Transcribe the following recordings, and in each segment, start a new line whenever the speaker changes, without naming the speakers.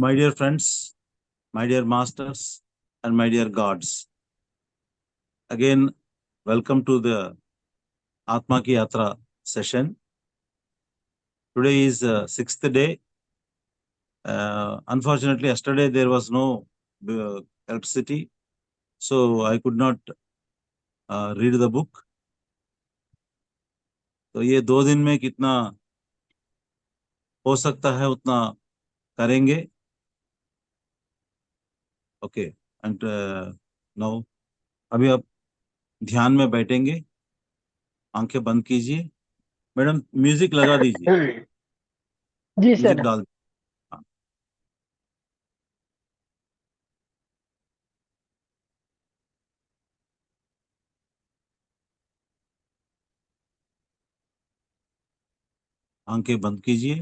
My dear friends, my dear masters, and my dear gods, again, welcome to the Atma Ki Yatra session. Today is sixth day. Unfortunately, yesterday there was no electricity, so I could not read the book. तो ये 2 दिन में कितना हो सकता है उतना करेंगे. ओके एंड नाउ अभी आप ध्यान में बैठेंगे, आंखें बंद कीजिए. मैडम म्यूजिक लगा दीजिए,
जी
म्यूजिक
सर।
डाल. आंखें बंद कीजिए,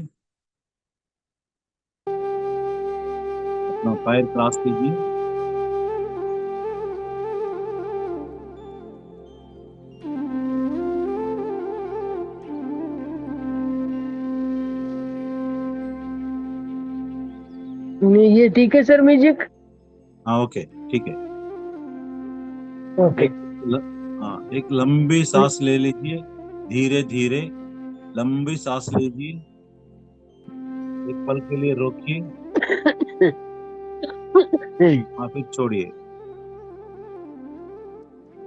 अपना पैर क्रॉस कीजिए.
ये ठीक है सर म्यूजिक।
हाँ ओके, ठीक है.
ओके।
एक लंबी सांस ले लीजिए, धीरे धीरे लंबी सांस लीजिए. एक पल के लिए रोकिए, हाँ फिर छोड़िए.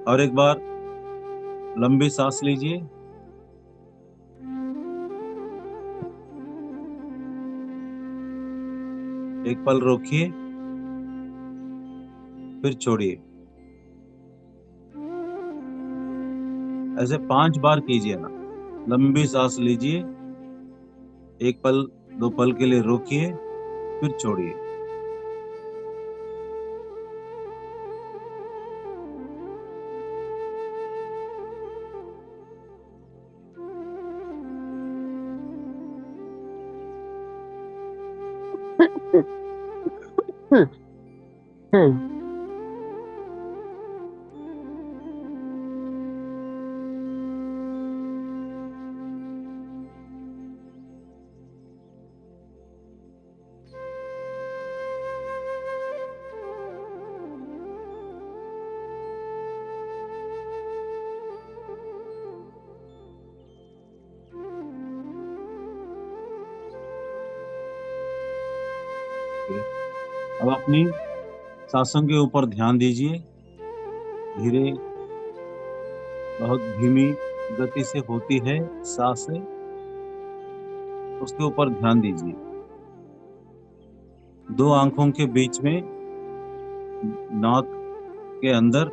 और एक बार लंबी सांस लीजिए, एक पल रोकिए, फिर छोड़िए. ऐसे 5 बार कीजिए ना. लंबी सांस लीजिए, एक पल 2 पल के लिए रोकिए, फिर छोड़िए. अब अपनी सांसों के ऊपर ध्यान दीजिए. धीरे, बहुत धीमी गति से होती है सांसें, उसके ऊपर ध्यान दीजिए. 2 आंखों के बीच में नाक के अंदर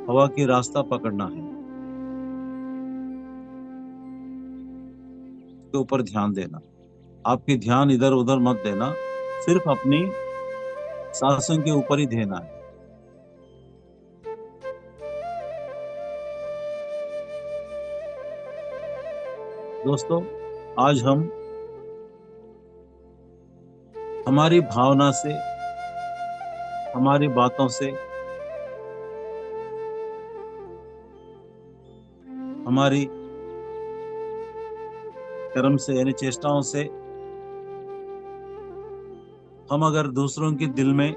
हवा की रास्ता पकड़ना है, उसके ऊपर ध्यान देना. आपकी ध्यान इधर उधर मत देना, सिर्फ अपनी सांसों के ऊपर ही देना है. दोस्तों, आज हम हमारी भावना से, हमारी बातों से, हमारी कर्म से यानी चेष्टाओं से, हम अगर दूसरों के दिल में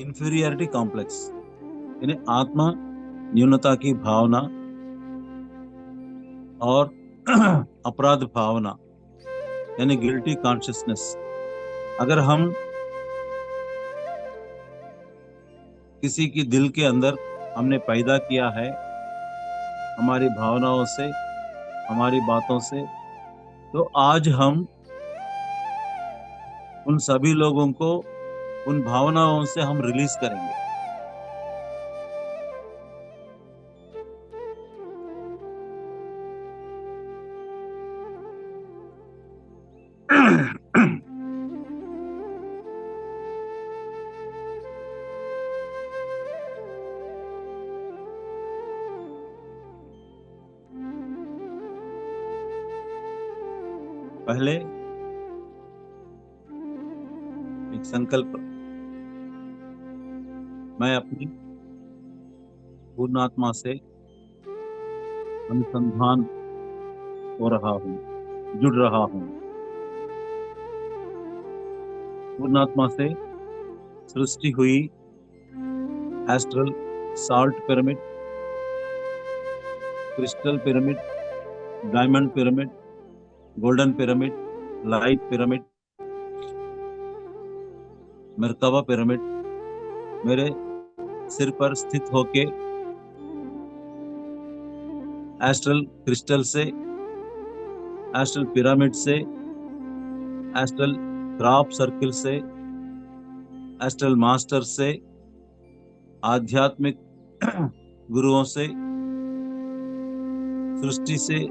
इंफीरियरिटी कॉम्प्लेक्स यानी आत्मा न्यूनता की भावना और अपराध भावना यानी गिल्टी कॉन्शियसनेस, अगर हम किसी की दिल के अंदर हमने पैदा किया है, हमारी भावनाओं से, हमारी बातों से, तो आज हम उन सभी लोगों को उन भावनाओं से हम रिलीज करेंगे. पहले एक संकल्प, मैं अपनी पूर्ण आत्मा से अनुसंधान हो रहा हूँ, जुड़ रहा हूँ। पूर्णात्मा से सृष्टि हुई astral salt pyramid, crystal pyramid, diamond pyramid, golden pyramid, light pyramid, merkaba pyramid मेरे सिर पर स्थित होके एस्ट्रल क्रिस्टल से, एस्ट्रल पिरामिड से, एस्ट्रल क्रॉप सर्किल से, एस्ट्रल मास्टर से, आध्यात्मिक गुरुओं से, सृष्टि से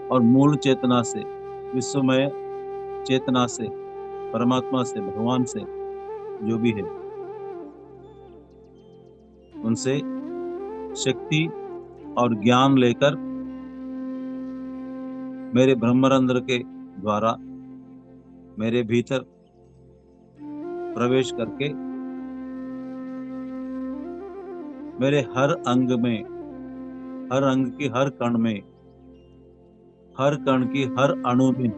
और मूल चेतना से, विश्वमय चेतना से, परमात्मा से, भगवान से, जो भी है उनसे शक्ति और ज्ञान लेकर मेरे ब्रह्मरंध्र के द्वारा मेरे भीतर प्रवेश करके मेरे हर अंग में, हर अंग की हर कण में, हर कण की हर अणु में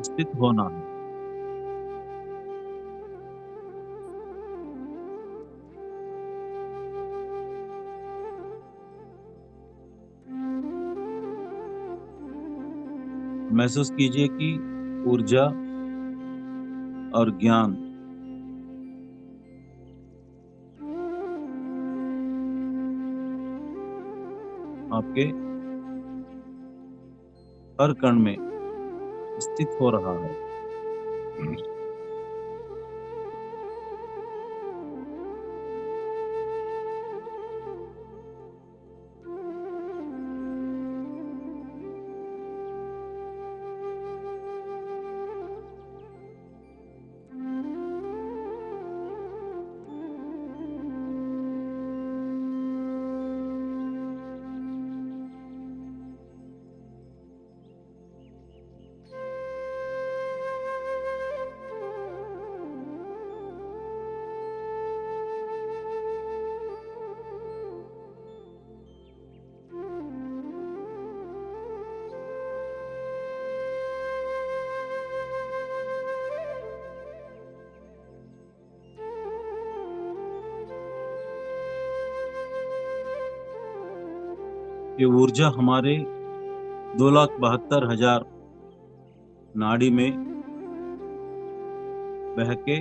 स्थित होना है। महसूस कीजिए कि ऊर्जा और ज्ञान आपके हर कण में स्थित हो रहा है। ये ऊर्जा हमारे 2,72,000 नाड़ी में बह के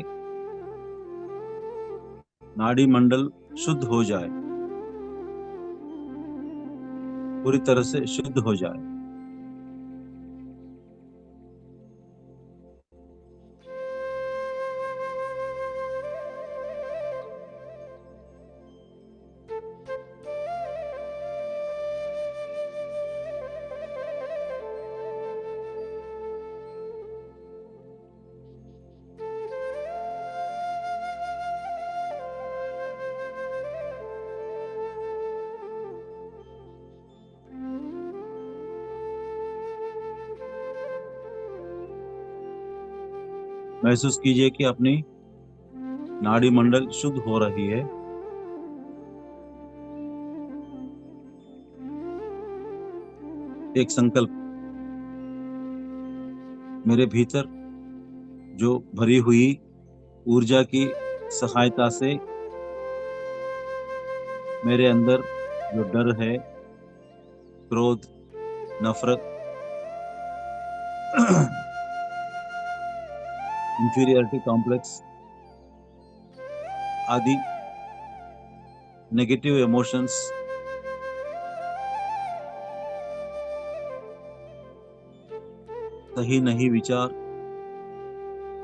नाड़ी मंडल शुद्ध हो जाए, पूरी तरह से शुद्ध हो जाए। महसूस कीजिए कि अपनी नाड़ी मंडल शुद्ध हो रही है। एक संकल्प, मेरे भीतर जो भरी हुई ऊर्जा की सहायता से मेरे अंदर जो डर है, क्रोध, नफरत, इंफीरियरिटी कॉम्प्लेक्स आदि नेगेटिव इमोशंस सही नहीं विचार,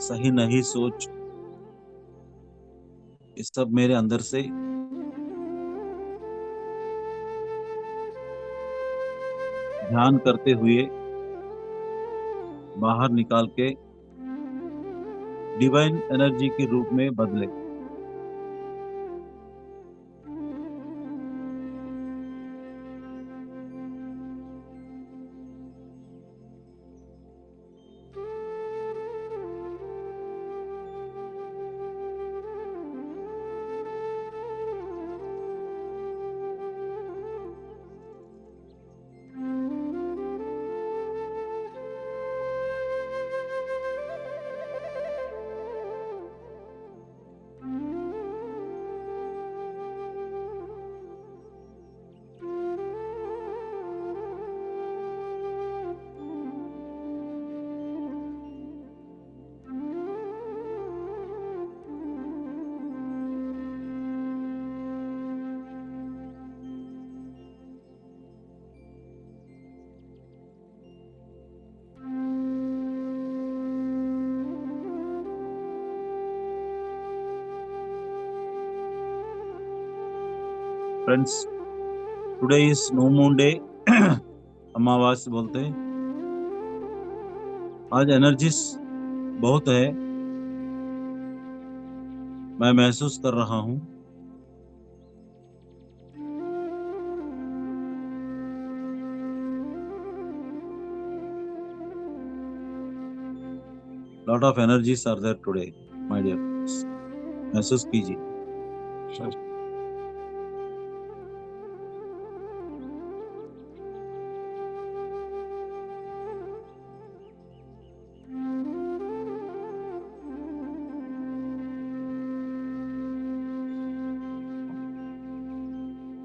सही नहीं सोच, ये सब मेरे अंदर से ध्यान करते हुए बाहर निकाल के डिवाइन एनर्जी के रूप में बदले। Friends, today is no moon day. अमावस्या बोलते हैं। आज एनर्जीज बहुत है, मैं महसूस कर रहा हूँ। Lot of energies are there today my dear, महसूस कीजिए।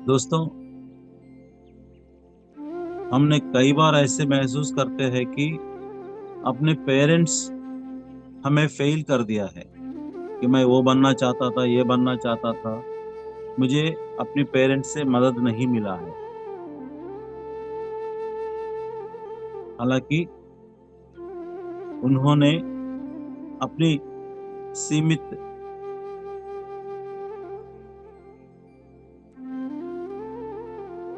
दोस्तों, हमने कई बार ऐसे महसूस करते हैं कि अपने पेरेंट्स हमें फेल कर दिया है, कि मैं वो बनना चाहता था, ये बनना चाहता था, मुझे अपने पेरेंट्स से मदद नहीं मिला है। हालांकि उन्होंने अपनी सीमित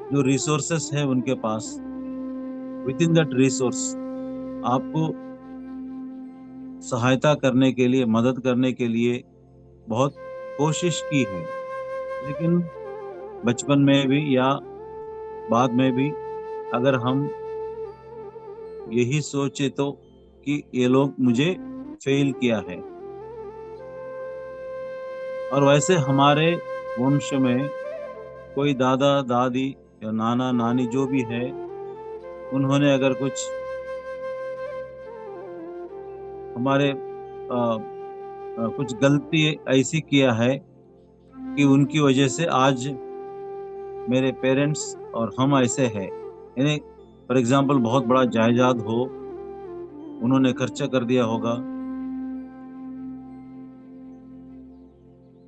जो रिसोर्सेस है उनके पास, विद इन दैट रिसोर्स आपको सहायता करने के लिए, मदद करने के लिए बहुत कोशिश की है। लेकिन बचपन में भी या बाद में भी अगर हम यही सोचे तो कि ये लोग मुझे फेल किया है, और वैसे हमारे वंश में कोई दादा दादी या नाना नानी जो भी है, उन्होंने अगर कुछ हमारे कुछ गलती ऐसी किया है कि उनकी वजह से आज मेरे पेरेंट्स और हम ऐसे हैं। यानी फॉर एग्जाम्पल बहुत बड़ा जायदाद हो, उन्होंने खर्चा कर दिया होगा,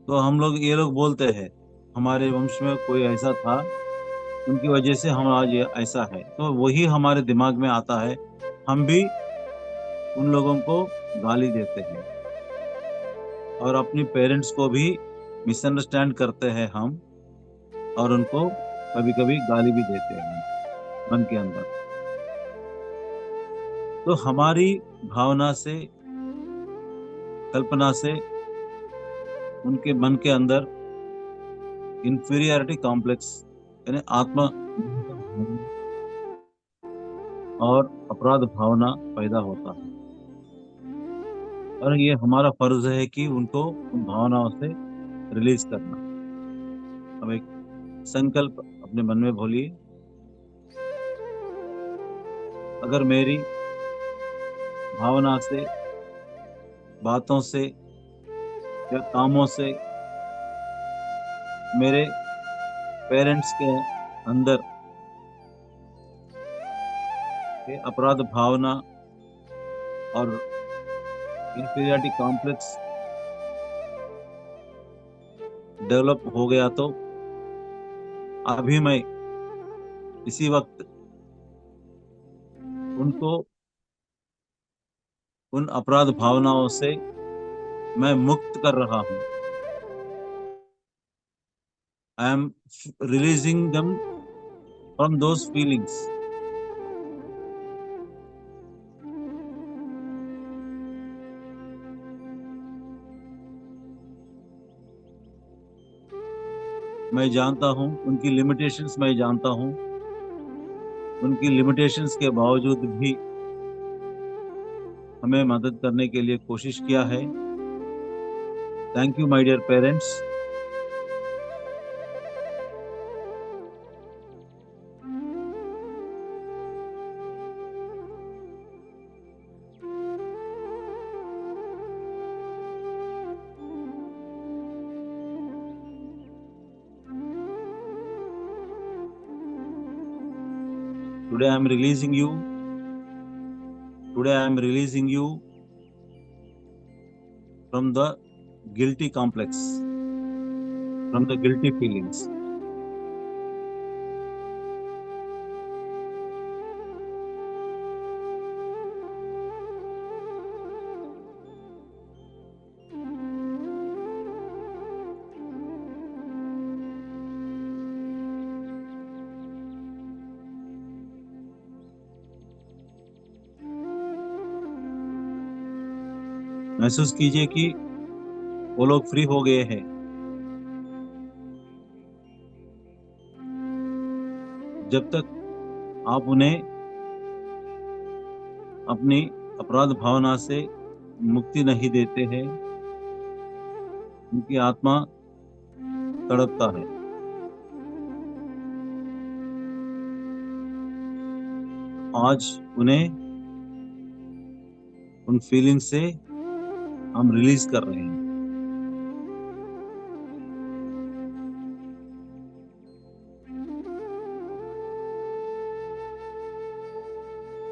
तो हम लोग, ये लोग बोलते हैं हमारे वंश में कोई ऐसा था, उनकी वजह से हम आज ये ऐसा है, तो वही हमारे दिमाग में आता है। हम भी उन लोगों को गाली देते हैं और अपनी पेरेंट्स को भी मिसअंडरस्टैंड करते हैं हम, और उनको कभी कभी गाली भी देते हैं मन के अंदर। तो हमारी भावना से, कल्पना से उनके मन के अंदर इंफीरियरिटी कॉम्प्लेक्स यानी आत्म और अपराध भावना पैदा होता है, और ये हमारा फर्ज है कि उनको उन भावनाओं से रिलीज करना। अब एक संकल्प अपने मन में बोलिए, अगर मेरी भावना से, बातों से या कामों से मेरे पेरेंट्स के अंदर के अपराध भावना और इंफीरियरिटी कॉम्प्लेक्स डेवलप हो गया, तो अभी मैं इसी वक्त उनको, उन अपराध भावनाओं से मैं मुक्त कर रहा हूँ। आई एम रिलीजिंग दम फ्रॉम दोज फीलिंग्स। मैं जानता हूँ उनकी लिमिटेशंस, मैं जानता हूँ उनकी लिमिटेशंस के बावजूद भी हमें मदद करने के लिए कोशिश किया है। Thank you my dear parents. Today I am releasing you. Today I am releasing you from the guilty complex, from the guilty feelings. महसूस कीजिए कि वो लोग फ्री हो गए हैं। जब तक आप उन्हें अपनी अपराध भावना से मुक्ति नहीं देते हैं, उनकी आत्मा तड़पता है। आज उन्हें उन फीलिंग से हम रिलीज कर रहे हैं।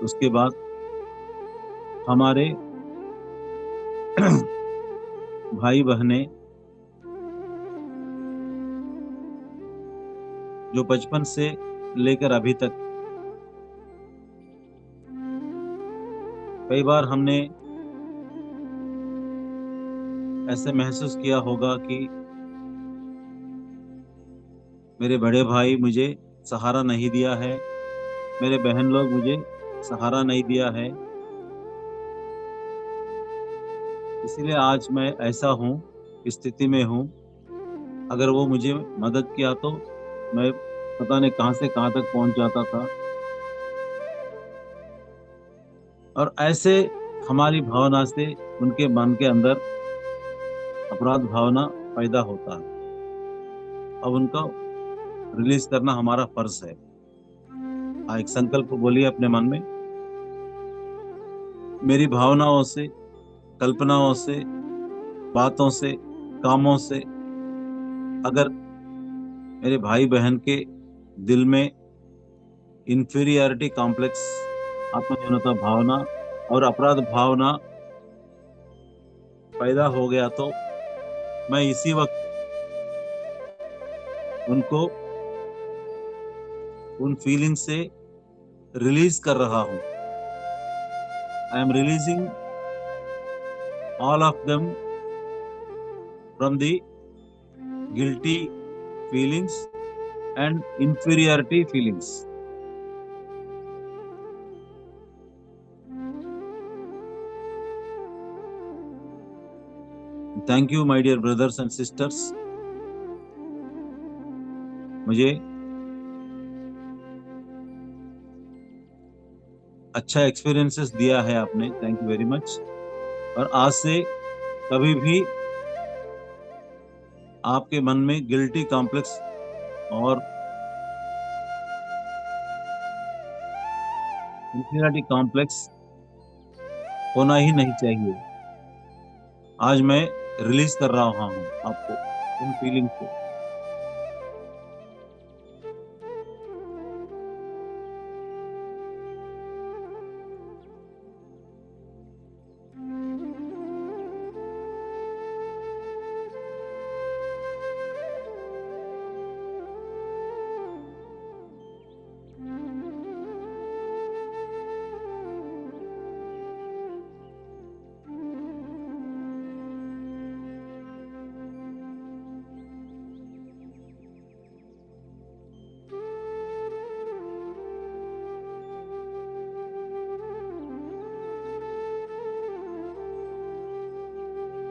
उसके बाद हमारे भाई बहनें जो बचपन से लेकर अभी तक कई बार हमने ऐसे महसूस किया होगा कि मेरे बड़े भाई मुझे सहारा नहीं दिया है, मेरे बहन लोग मुझे सहारा नहीं दिया है, इसीलिए आज मैं ऐसा हूँ, इस स्थिति में हूँ। अगर वो मुझे मदद किया तो मैं पता नहीं कहाँ से कहाँ तक पहुंच जाता था। और ऐसे हमारी भावना से उनके मन के अंदर अपराध भावना पैदा होता है। अब उनका रिलीज करना हमारा फर्ज है। एक संकल्प बोलिए अपने मन में। मेरी भावनाओं से, कल्पनाओं से, बातों से, कामों से अगर मेरे भाई बहन के दिल में इंफीरियरिटी कॉम्प्लेक्स, आत्मन्यूनता भावना और अपराध भावना पैदा हो गया तो मैं इसी वक्त उनको उन फीलिंग से रिलीज कर रहा हूं। I am releasing all of them from the guilty feelings and inferiority feelings. Thank you my dear brothers and sisters. मुझे अच्छा एक्सपीरियंसेस दिया है आपने, थैंक यू वेरी मच। और आज से कभी भी आपके मन में गिल्टी कॉम्प्लेक्स और इंफीरियरिटी कॉम्प्लेक्स होना ही नहीं चाहिए। आज मैं रिलीज कर रहा हूँ आपको उन फीलिंग को।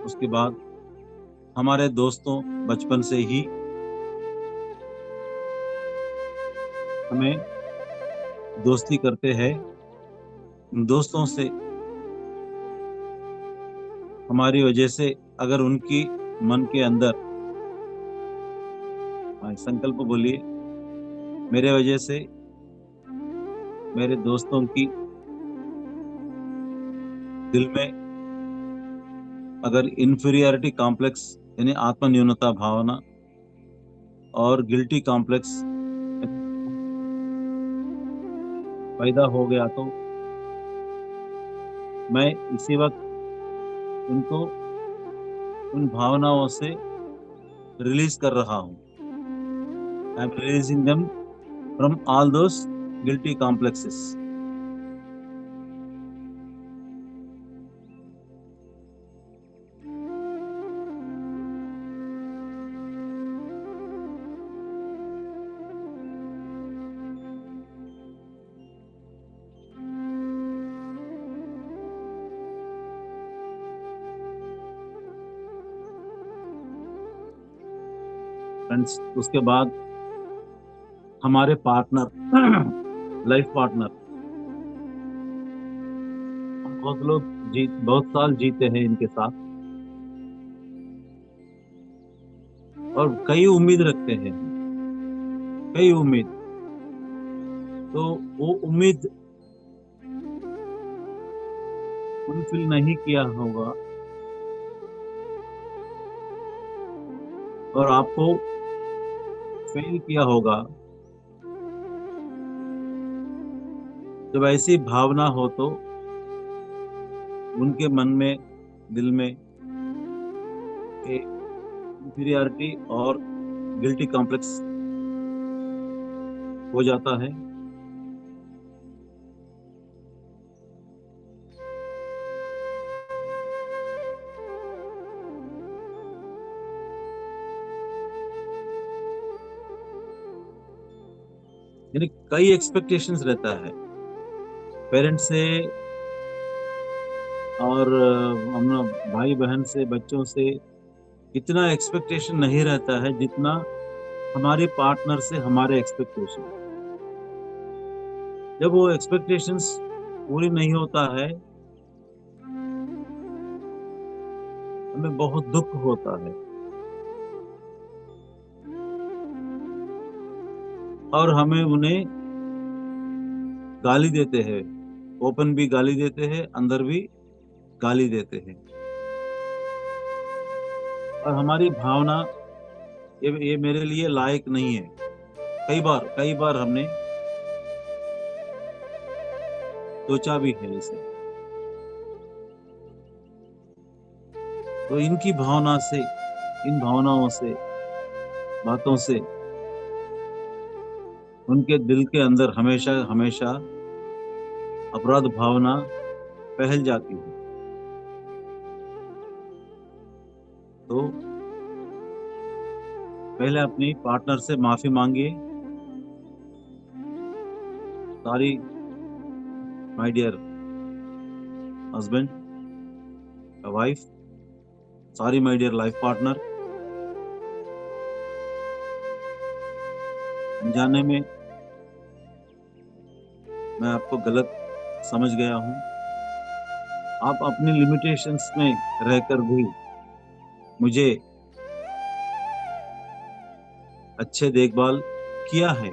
उसके बाद हमारे दोस्तों बचपन से ही हमें दोस्ती करते हैं। उन दोस्तों से हमारी वजह से अगर उनकी मन के अंदर, संकल्प बोलिए, मेरे वजह से मेरे दोस्तों की दिल में अगर इंफीरियरिटी कॉम्प्लेक्स यानी आत्म न्यूनता भावना और गिल्टी कॉम्प्लेक्स पैदा हो गया तो मैं इसी वक्त उनको उन भावनाओं से रिलीज कर रहा हूँ। आई am releasing them from all those guilty complexes. Friends, उसके बाद हमारे पार्टनर, लाइफ पार्टनर, हम बहुत साल जीते हैं इनके साथ और कई उम्मीद रखते हैं हम, कई उम्मीद। तो वो उम्मीद फुलफिल नहीं किया होगा और आपको फेल किया होगा, जब ऐसी भावना हो तो उनके मन में, दिल में इंफीरियरिटी और गिल्टी कॉम्प्लेक्स हो जाता है। यानी कई एक्सपेक्टेशंस रहता है पेरेंट्स से और हम भाई बहन से, बच्चों से इतना एक्सपेक्टेशन नहीं रहता है जितना हमारे पार्टनर से हमारे एक्सपेक्टेशन। जब वो एक्सपेक्टेशंस पूरी नहीं होता है, हमें बहुत दुख होता है और हमें उन्हें गाली देते हैं, ओपन भी गाली देते हैं, अंदर भी गाली देते हैं। और हमारी भावना, ये मेरे लिए लायक नहीं है, कई बार हमने सोचा भी है इसे। तो इनकी भावना से, इन भावनाओं से, बातों से उनके दिल के अंदर हमेशा हमेशा अपराध भावना फैल जाती है। तो पहले अपनी पार्टनर से माफी मांगिए। Sorry my dear husband, wife, sorry my dear life partner, अनजाने में मैं आपको गलत समझ गया हूँ। आप अपनी लिमिटेशंस में रहकर भी मुझे अच्छे देखभाल किया है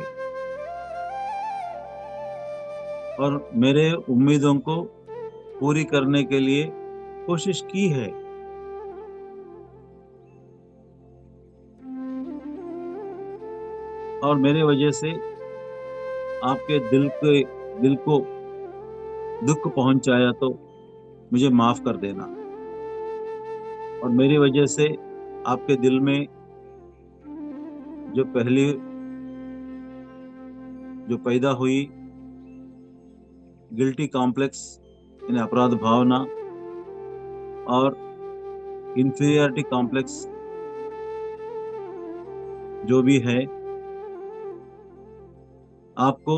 और मेरे उम्मीदों को पूरी करने के लिए कोशिश की है। और मेरे वजह से आपके दिल को दुख पहुंचाया तो मुझे माफ कर देना। और मेरी वजह से आपके दिल में जो पैदा हुई गिल्टी कॉम्प्लेक्स, यानी अपराध भावना और इंफीरियरिटी कॉम्प्लेक्स जो भी है, आपको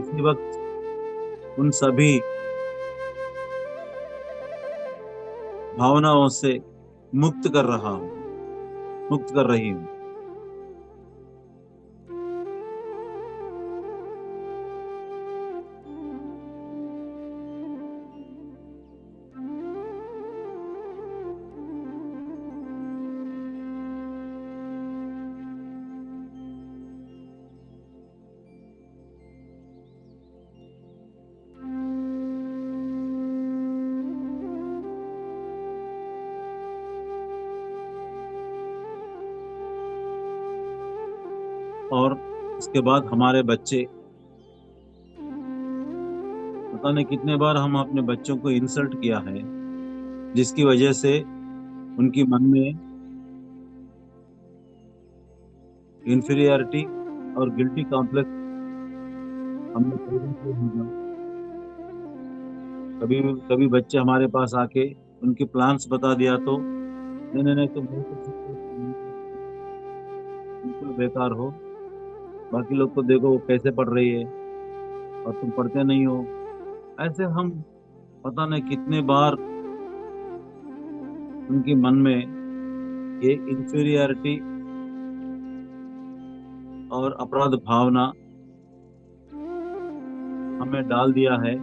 इसी वक्त उन सभी भावनाओं से मुक्त कर रही हूँ। और इसके बाद हमारे बच्चे, पता नहीं कितने बार हम अपने बच्चों को इंसल्ट किया है, जिसकी वजह से उनकी मन में इंफीरियरिटी और गिल्टी कॉम्प्लेक्स हमने पैदा किया होगा। कभी कभी बच्चे हमारे पास आके उनके प्लान्स बता दिया तो नहीं नहीं नहीं, तुम बिल्कुल बेकार हो, बाकी लोग को देखो वो कैसे पढ़ रही है और तुम पढ़ते नहीं हो। ऐसे हम पता नहीं कितने बार उनके मन में ये इंफीरियरिटी और अपराध भावना हमें डाल दिया है,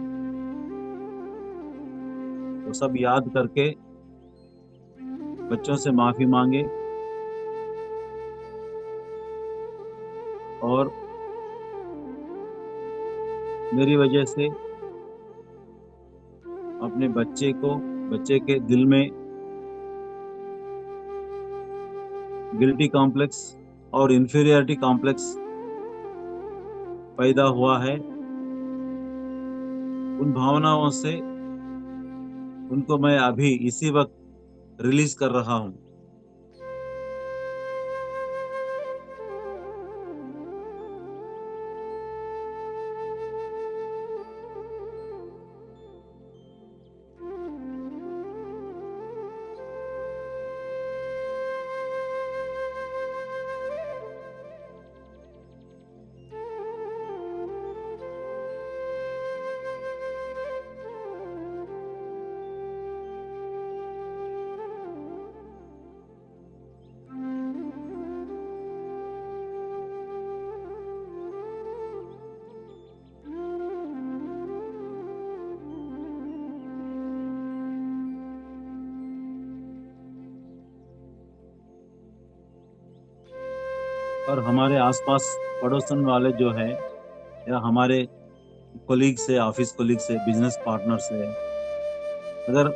वो सब याद करके बच्चों से माफी मांगे और मेरी वजह से अपने बच्चे के दिल में गिल्टी कॉम्प्लेक्स और इंफीरियरिटी कॉम्प्लेक्स पैदा हुआ है। उन भावनाओं से उनको मैं अभी इसी वक्त रिलीज कर रहा हूँ। और हमारे आसपास पड़ोसन वाले जो है या हमारे कोलीग से, ऑफिस कोलीग से, बिजनेस पार्टनर से, अगर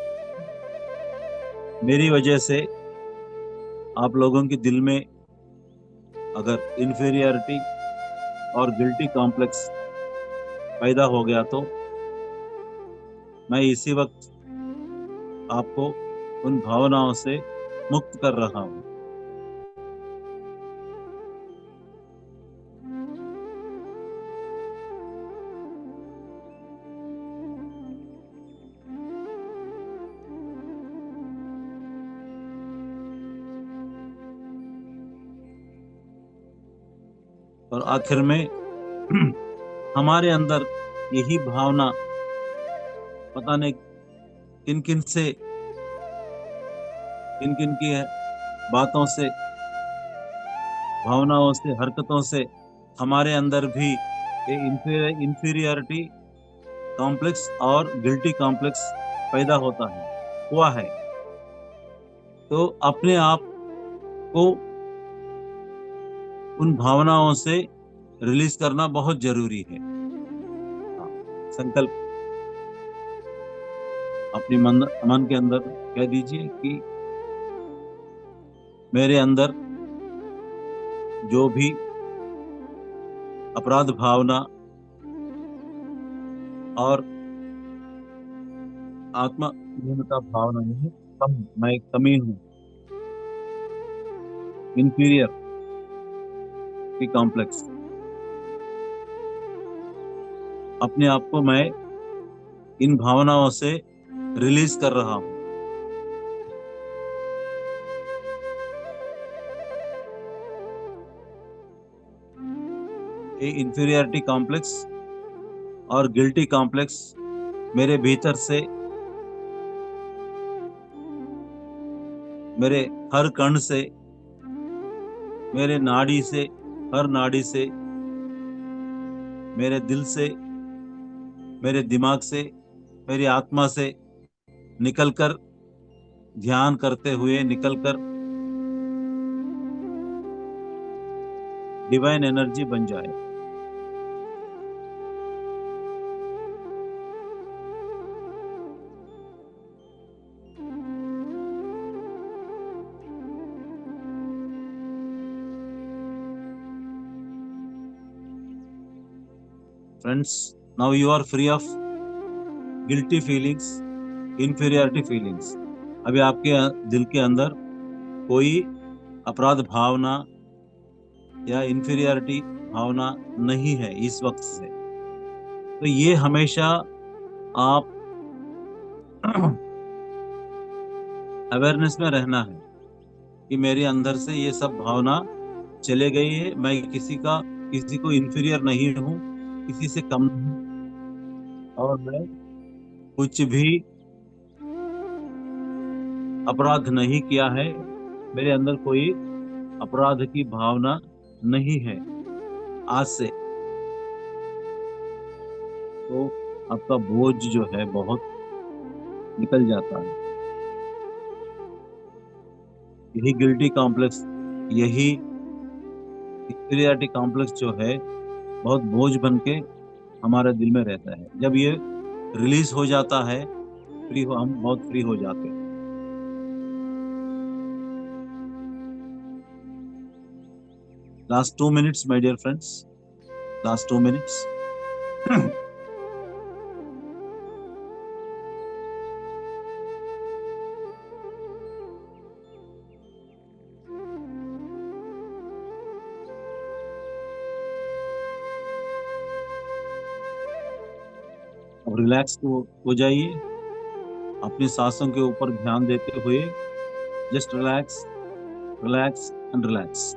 मेरी वजह से आप लोगों के दिल में अगर इंफीरियरिटी और गिल्टी कॉम्प्लेक्स पैदा हो गया तो मैं इसी वक्त आपको उन भावनाओं से मुक्त कर रहा हूँ। और आखिर में हमारे अंदर यही भावना पता नहीं किन किन से, किन किन की बातों से, भावनाओं से, हरकतों से हमारे अंदर भी ये इंफीरियरिटी कॉम्प्लेक्स और गिल्टी कॉम्प्लेक्स पैदा हुआ है। तो अपने आप को उन भावनाओं से रिलीज करना बहुत जरूरी है। संकल्प अपनी मन के अंदर कह दीजिए कि मेरे अंदर जो भी अपराध भावना और आत्महीनता भावना है, मैं कमी हूँ, इंफीरियर की कॉम्प्लेक्स, अपने आप को मैं इन भावनाओं से रिलीज कर रहा हूँ। ये इंफीरियरिटी कॉम्प्लेक्स और गिल्टी कॉम्प्लेक्स मेरे भीतर से, मेरे हर कण से, मेरे नाड़ी से, हर नाड़ी से, मेरे दिल से, मेरे दिमाग से, मेरी आत्मा से निकलकर, ध्यान करते हुए निकलकर डिवाइन एनर्जी बन जाए। Friends, now you are free of guilty feelings, inferiority feelings. अभी आपके दिल के अंदर कोई अपराध भावना या इंफीरियरिटी भावना नहीं है इस वक्त से। तो ये हमेशा आप अवेयरनेस में रहना है कि मेरे अंदर से ये सब भावना चले गई है। मैं किसी को इंफीरियर नहीं हूँ, किसी से कम नहीं, और मैं कुछ भी अपराध नहीं किया है, मेरे अंदर कोई अपराध की भावना नहीं है। आज से तो आपका बोझ जो है बहुत निकल जाता है। यही गिल्टी कॉम्प्लेक्स, यही इंफीरियरिटी कॉम्प्लेक्स जो है बहुत बोझ बन के हमारे दिल में रहता है। जब ये रिलीज हो जाता है, हम बहुत फ्री हो जाते हैं। Last 2 minutes, my dear friends. Last 2 minutes. अब रिलैक्स हो जाइए, अपनी सांसों के ऊपर ध्यान देते हुए just relax, relax and relax.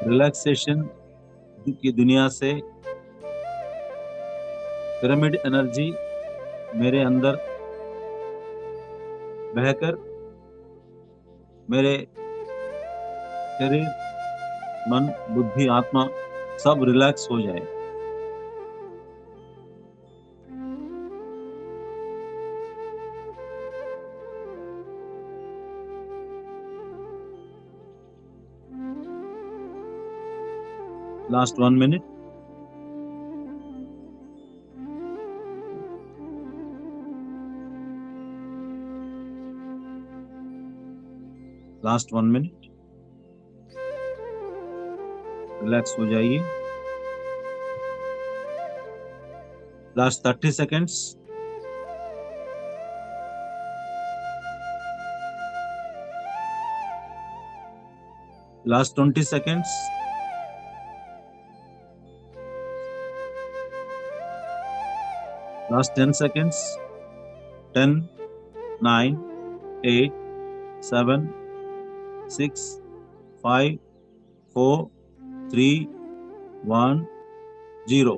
Relaxation की दुनिया से पिरामिड एनर्जी मेरे अंदर बहकर मेरे शरीर, मन, बुद्धि, आत्मा सब रिलैक्स हो जाए। Last 1 minute. Last 1 minute. Relax हो जाइए। Last 30 seconds. Last 20 seconds. Last 10 seconds. 10, 9, 8, 7, 6, 5, 4, 3, 1, 0।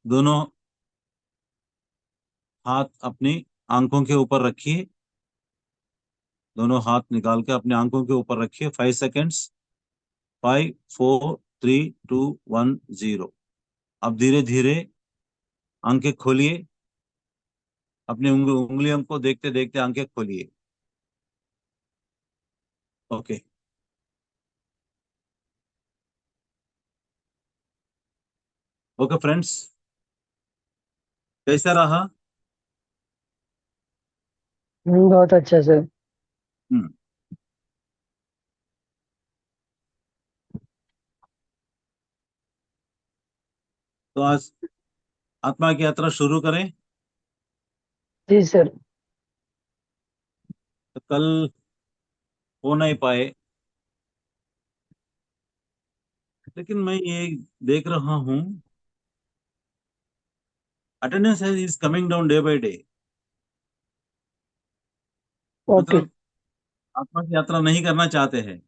दोनों हाथ अपनी आंखों के ऊपर रखिए। दोनों हाथ निकाल के अपनी आंखों के ऊपर रखिए। 5 सेकेंड्स। 5, 4, 3, 2, 1, 0। अब धीरे धीरे आंखें खोलिए। अपनी उंगलियों को देखते देखते आंखें खोलिए। ओके। ओके फ्रेंड्स, कैसा रहा?
बहुत अच्छा सर।
हम्म तो आज आत्मा की यात्रा शुरू करें।
जी सर।
तो कल हो नहीं पाए, लेकिन मैं ये देख रहा हूँ attendance is coming down day by day.
Okay.
मतलब आत्मा की यात्रा नहीं करना चाहते हैं।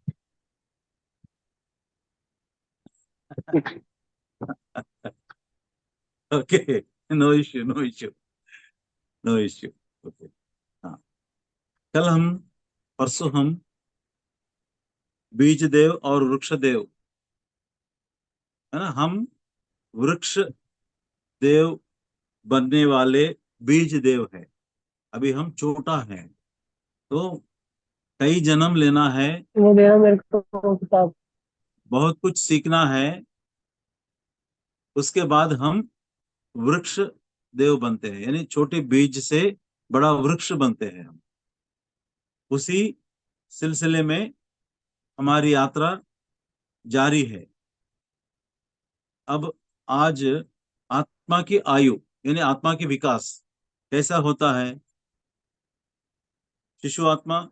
Okay, no issue, no issue, no issue. Okay. हाँ, कल हम, परसों हम बीज देव और वृक्ष देव, है ना, हम वृक्ष देव बनने वाले बीज देव है। अभी हम छोटा है, तो कई जन्म लेना है,
वो देना मेरे को किताब।
बहुत कुछ सीखना है। उसके बाद हम वृक्ष देव बनते हैं, यानी छोटे बीज से बड़ा वृक्ष बनते हैं हम। उसी सिलसिले में हमारी यात्रा जारी है। अब आज आत्मा की आयु, यानी आत्मा की विकास कैसा होता है। शिशु आत्मा,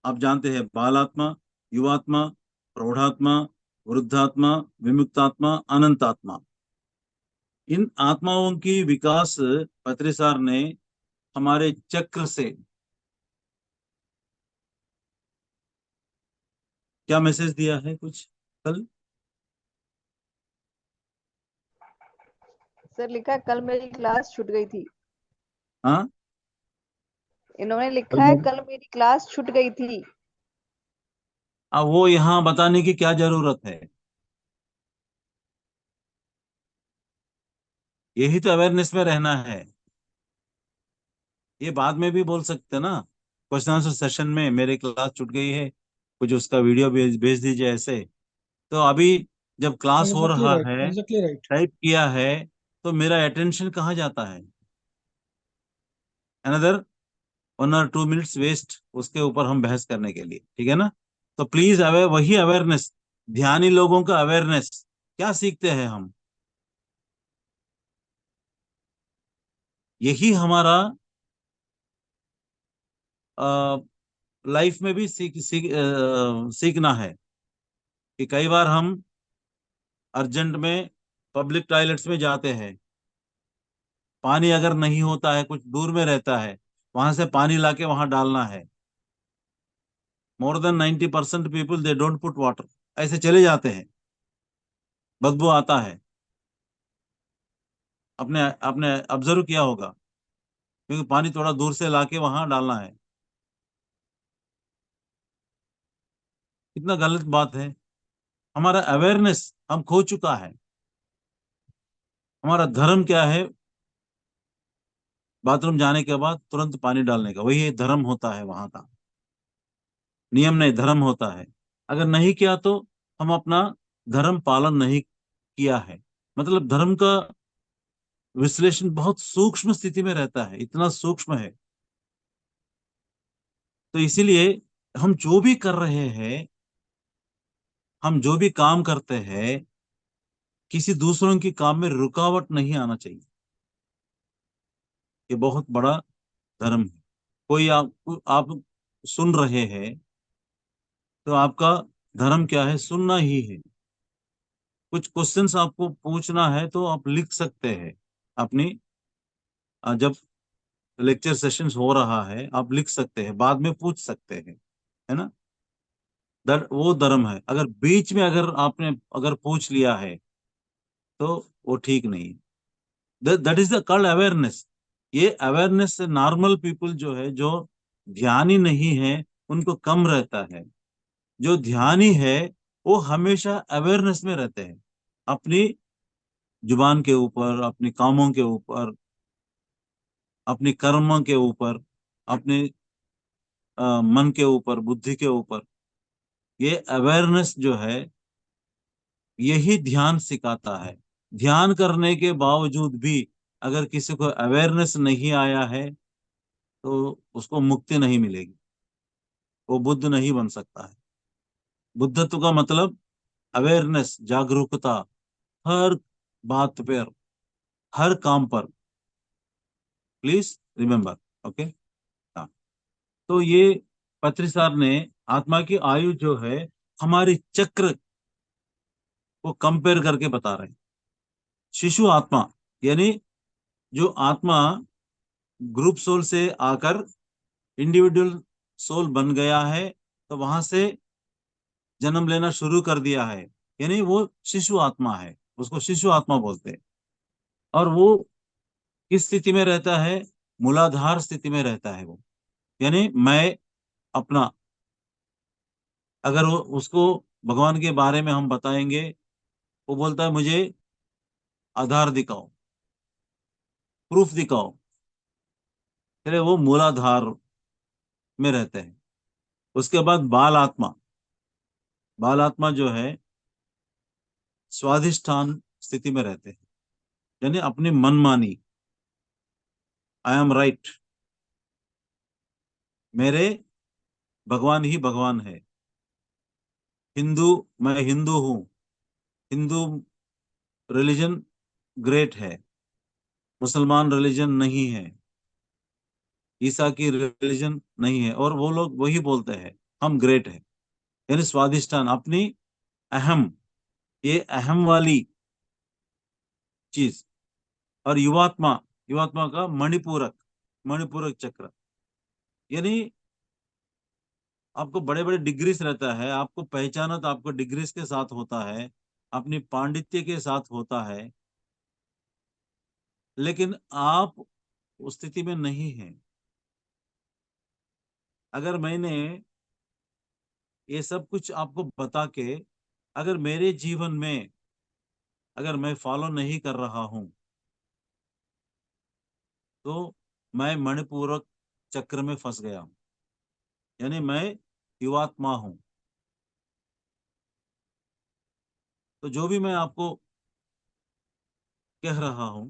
आप जानते हैं, बाल आत्मा, युवात्मा, प्रौढ़ात्मा, वृद्धात्मा, विमुक्तात्मा, अनंत आत्मा। इन आत्माओं की विकास पत्रिसार ने हमारे चक्र से क्या मैसेज दिया है कुछ कल?
सर लिखा है कल मेरी क्लास छूट गई थी।
हाँ,
इन्होंने
कल
लिखा है कल मेरी क्लास छूट गई थी।
अब वो यहाँ बताने की क्या जरूरत है? यही तो अवेयरनेस में रहना है। ये बाद में भी बोल सकते हैं ना, क्वेश्चन आंसर सेशन में मेरी क्लास छूट गई है, कुछ उसका वीडियो भेज भेज दीजिए ऐसे। तो अभी जब क्लास हो
एग्जैक्टली
रहा
राइट,
है,
एग्जैक्टली राइट।
टाइप किया है, तो मेरा अटेंशन कहाँ जाता है? अनदर 1 और 2 मिनट्स वेस्ट उसके ऊपर हम बहस करने के लिए, ठीक है ना? तो प्लीज वही अवेयरनेस, ध्यानी लोगों का अवेयरनेस, क्या सीखते हैं हम? यही हमारा लाइफ में भी सीखना है कि कई बार हम अर्जेंट में पब्लिक टॉयलेट्स में जाते हैं, पानी अगर नहीं होता है, कुछ दूर में रहता है, वहां से पानी लाके वहां डालना है। More than 90% people they don't put water, ऐसे चले जाते हैं, बदबू आता है। आपने आपने ऑब्जर्व किया होगा, क्योंकि पानी थोड़ा दूर से लाके वहां डालना है। कितना गलत बात है। हमारा अवेयरनेस हम खो चुका है। हमारा धर्म क्या है? बाथरूम जाने के बाद तुरंत पानी डालने का, वही धर्म होता है वहां का। नियम नहीं, धर्म होता है। अगर नहीं किया तो हम अपना धर्म पालन नहीं किया है। मतलब धर्म का विश्लेषण बहुत सूक्ष्म स्थिति में रहता है, इतना सूक्ष्म है। तो इसीलिए हम जो भी कर रहे हैं, हम जो भी काम करते हैं, किसी दूसरों के काम में रुकावट नहीं आना चाहिए। ये बहुत बड़ा धर्म है। कोई आप सुन रहे हैं, तो आपका धर्म क्या है? सुनना ही है। कुछ क्वेश्चंस आपको पूछना है तो आप लिख सकते हैं अपनी, जब लेक्चर सेशंस हो रहा है आप लिख सकते हैं, बाद में पूछ सकते हैं, है ना? वो धर्म है। अगर बीच में अगर आपने अगर पूछ लिया है तो वो ठीक नहीं। That is the called awareness. ये अवेयरनेस से नॉर्मल पीपल जो है, जो ध्यानी नहीं है, उनको कम रहता है। जो ध्यानी है वो हमेशा अवेयरनेस में रहते हैं, अपनी जुबान के ऊपर, अपने कामों के ऊपर, अपनी कर्मों के ऊपर, अपने मन के ऊपर, बुद्धि के ऊपर। ये अवेयरनेस जो है, यही ध्यान सिखाता है। ध्यान करने के बावजूद भी अगर किसी को अवेयरनेस नहीं आया है, तो उसको मुक्ति नहीं मिलेगी, वो बुद्ध नहीं बन सकता है। बुद्धत्व का मतलब अवेयरनेस, जागरूकता, हर बात पर, हर काम पर। Please remember. ओके। हाँ, तो ये पत्री साहब ने आत्मा की आयु जो है हमारी चक्र को कंपेयर करके बता रहे हैं। शिशु आत्मा यानी जो आत्मा ग्रुप सोल से आकर इंडिविजुअल सोल बन गया है, तो वहां से जन्म लेना शुरू कर दिया है, यानी वो शिशु आत्मा है, उसको शिशु आत्मा बोलते हैं। और वो किस स्थिति में रहता है? मूलाधार स्थिति में रहता है वो। यानी मैं अपना, अगर उसको भगवान के बारे में हम बताएंगे, वो बोलता है मुझे आधार दिखाओ, प्रूफ दिखाओ। फिर वो मूलाधार में रहते हैं। उसके बाद बाल आत्मा, बाल आत्मा जो है स्वाधिष्ठान स्थिति में रहते हैं, यानी अपनी मनमानी, आई एम राइट, मेरे भगवान ही भगवान है। हिंदू, मैं हिंदू हूं, हिंदू रिलीजन ग्रेट है, मुसलमान रिलीजन नहीं है, ईसा की रिलीजन नहीं है, और वो लोग वही बोलते हैं हम ग्रेट है। यानी स्वाधिष्ठान, अपनी अहम, ये अहम वाली चीज। और युवात्मा, युवात्मा का मणिपूरक, मणिपूरक चक्र। यानी आपको बड़े बड़े डिग्रीज रहता है, आपको पहचाना तो आपको डिग्रीज के साथ होता है, अपनी पांडित्य के साथ होता है, लेकिन आप उस स्थिति में नहीं हैं। अगर मैंने ये सब कुछ आपको बता के अगर मेरे जीवन में अगर मैं फॉलो नहीं कर रहा हूं तो मैं मणिपूरक चक्र में फंस गया हूं, यानी मैं युवात्मा हूं। तो जो भी मैं आपको कह रहा हूं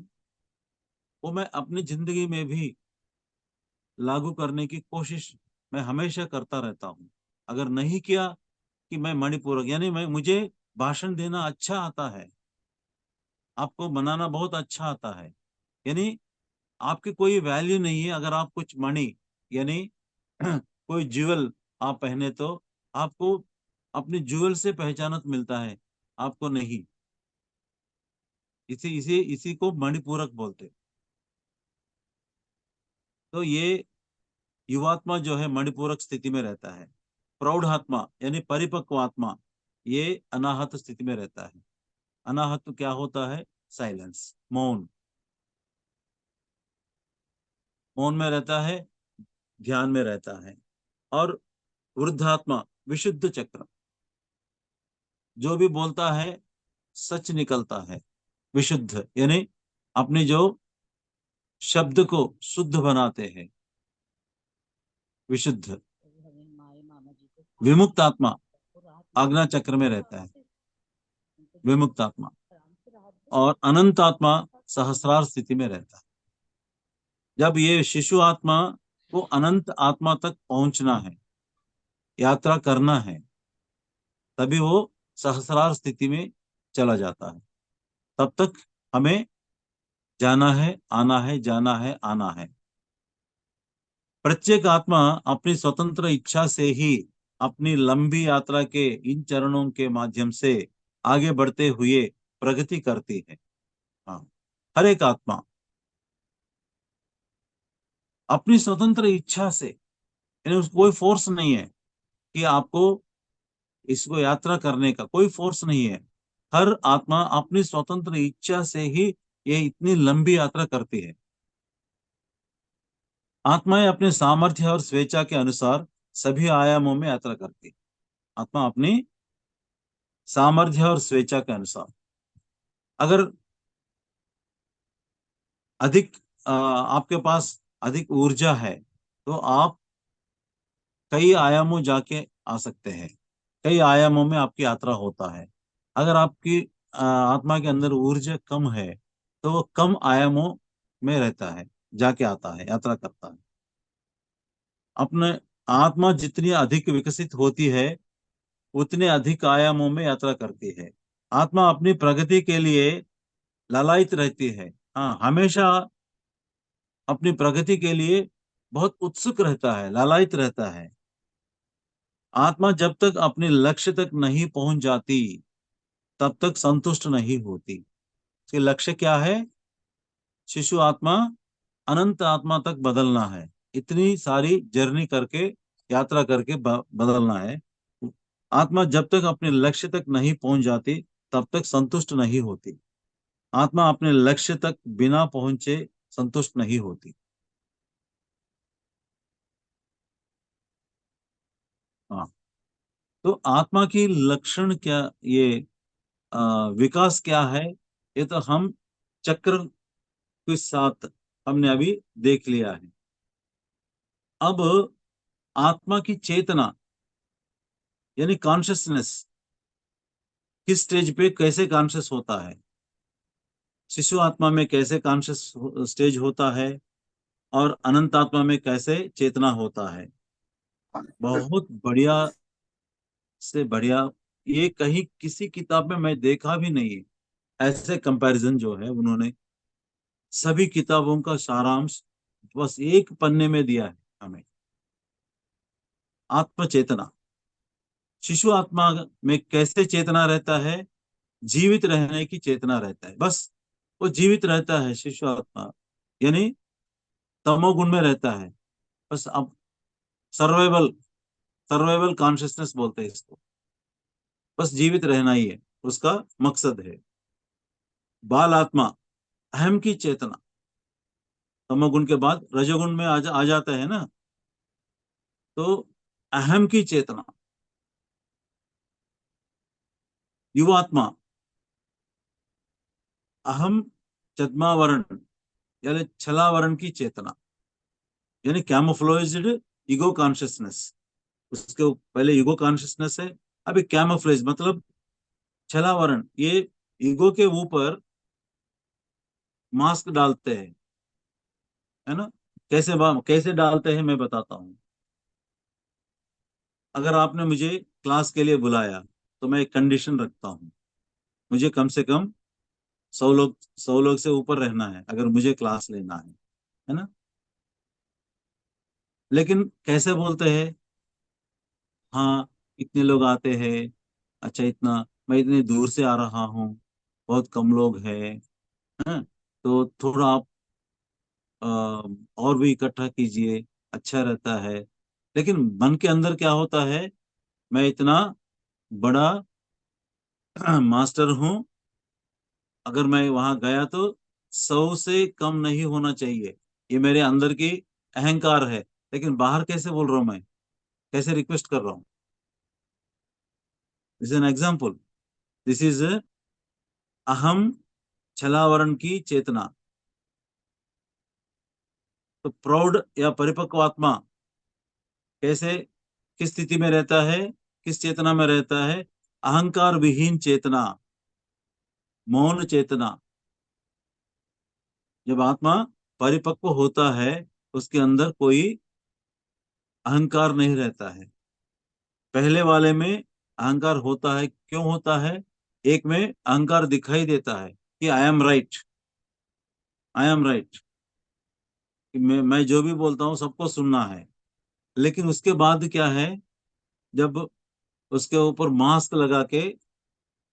वो मैं अपनी जिंदगी में भी लागू करने की कोशिश मैं हमेशा करता रहता हूं। अगर नहीं किया कि मैं मणिपूरक, यानी मैं मुझे भाषण देना अच्छा आता है, आपको बनाना बहुत अच्छा आता है, यानी आपकी कोई वैल्यू नहीं है अगर आप कुछ मणि यानी कोई ज्वेल आप पहने तो आपको अपने ज्वेल से पहचानत मिलता है, आपको नहीं। इसी इसी इसी को मणिपूरक बोलते हैं। तो ये युवात्मा जो है मणिपूरक स्थिति में रहता है। प्रौढ़ात्मा यानी परिपक्व आत्मा ये अनाहत स्थिति में रहता है। अनाहत क्या होता है? साइलेंस, मौन। मौन में रहता है, ध्यान में रहता है। और वृद्धात्मा विशुद्ध चक्र, जो भी बोलता है सच निकलता है। विशुद्ध यानी अपने जो शब्द को शुद्ध बनाते हैं, विशुद्ध। विमुक्त आत्मा आज्ञा चक्र में रहता है, विमुक्त आत्मा। और अनंत आत्मा सहस्रार स्थिति में रहता है। जब ये शिशु आत्मा को अनंत आत्मा तक पहुंचना है, यात्रा करना है, तभी वो सहस्रार स्थिति में चला जाता है। तब तक हमें जाना है, आना है, जाना है, आना है। प्रत्येक आत्मा अपनी स्वतंत्र इच्छा से ही अपनी लंबी यात्रा के इन चरणों के माध्यम से आगे बढ़ते हुए प्रगति करती है। हाँ, हर एक आत्मा अपनी स्वतंत्र इच्छा से, यानी कोई फोर्स नहीं है कि आपको इसको यात्रा करने का कोई फोर्स नहीं है। हर आत्मा अपनी स्वतंत्र इच्छा से ही ये इतनी लंबी यात्रा करती है। आत्माएं अपने सामर्थ्य और स्वेच्छा के अनुसार सभी आयामों में यात्रा करती है। आत्मा अपनी सामर्थ्य और स्वेच्छा के अनुसार, अगर अधिक आपके पास अधिक ऊर्जा है तो आप कई आयामों जाके आ सकते हैं, कई आयामों में आपकी यात्रा होता है। अगर आपकी आत्मा के अंदर ऊर्जा कम है तो वो कम आयामों में रहता है, जाके आता है, यात्रा करता है। अपने आत्मा जितनी अधिक विकसित होती है उतने अधिक आयामों में यात्रा करती है। आत्मा अपनी प्रगति के लिए लालायित रहती है। हाँ, हमेशा अपनी प्रगति के लिए बहुत उत्सुक रहता है, लालायित रहता है। आत्मा जब तक अपने लक्ष्य तक नहीं पहुंच जाती तब तक संतुष्ट नहीं होती। इसके लक्ष्य क्या है? शिशु आत्मा अनंत आत्मा तक बदलना है। इतनी सारी जर्नी करके, यात्रा करके बदलना है। आत्मा जब तक अपने लक्ष्य तक नहीं पहुंच जाती तब तक संतुष्ट नहीं होती। आत्मा अपने लक्ष्य तक बिना पहुंचे संतुष्ट नहीं होती। हाँ, तो आत्मा की लक्षण क्या, ये विकास क्या है, ये तो हम चक्र के साथ हमने अभी देख लिया है। अब आत्मा की चेतना यानी कॉन्शियसनेस किस स्टेज पे कैसे कॉन्शियस होता है, शिशु आत्मा में कैसे कॉन्शियस स्टेज होता है, और अनंत आत्मा में कैसे चेतना होता है। बहुत बढ़िया से बढ़िया, ये कहीं किसी किताब में मैं देखा भी नहीं है। ऐसे कंपैरिजन जो है उन्होंने सभी किताबों का सारांश बस एक पन्ने में दिया है हमें। आत्म चेतना, शिशु आत्मा में कैसे चेतना रहता है? जीवित रहने की चेतना रहता है, बस वो जीवित रहता है शिशु आत्मा। यानी तमोगुण में रहता है। बस अब सर्वाइवल सर्वाइवल कॉन्शियसनेस बोलते हैं इसको। बस जीवित रहना ही है उसका मकसद है। बाल आत्मा, अहम की चेतना, तमोगुण के बाद रजोगुण में आ जाता है ना, तो अहम की चेतना। युवात्मा, अहम छद्मावरण यानी छलावरण की चेतना, यानी कैमोफ्लोइज्ड ईगो कॉन्शियसनेस। उसके पहले ईगो कॉन्शियसनेस है, अभी कैमोफ्लेज मतलब छलावरण। ये ईगो के ऊपर मास्क डालते हैं, है ना। कैसे डालते हैं मैं बताता हूँ। अगर आपने मुझे क्लास के लिए बुलाया तो मैं एक कंडीशन रखता हूँ, मुझे कम से कम 100 लोग से ऊपर रहना है अगर मुझे क्लास लेना है ना। लेकिन कैसे बोलते हैं, हाँ इतने लोग आते हैं, अच्छा इतना, मैं इतनी दूर से आ रहा हूँ, बहुत कम लोग हैं, तो थोड़ा आप अ, और भी इकट्ठा कीजिए, अच्छा रहता है। लेकिन मन के अंदर क्या होता है, मैं इतना बड़ा मास्टर हूँ, अगर मैं वहां गया तो 100 से कम नहीं होना चाहिए। ये मेरे अंदर की अहंकार है। लेकिन बाहर कैसे बोल रहा हूँ मैं, कैसे रिक्वेस्ट कर रहा हूँ। This an example, this is अहम छलावरण की चेतना। तो प्रौढ़ या परिपक्व आत्मा कैसे, किस स्थिति में रहता है, किस चेतना में रहता है? अहंकार विहीन चेतना, मौन चेतना। जब आत्मा परिपक्व होता है, उसके अंदर कोई अहंकार नहीं रहता है। पहले वाले में अहंकार होता है, क्यों होता है? एक में अहंकार दिखाई देता है कि I am right, I am right, कि मैं जो भी बोलता हूँ सबको सुनना है। लेकिन उसके बाद क्या है, जब उसके ऊपर मास्क लगा के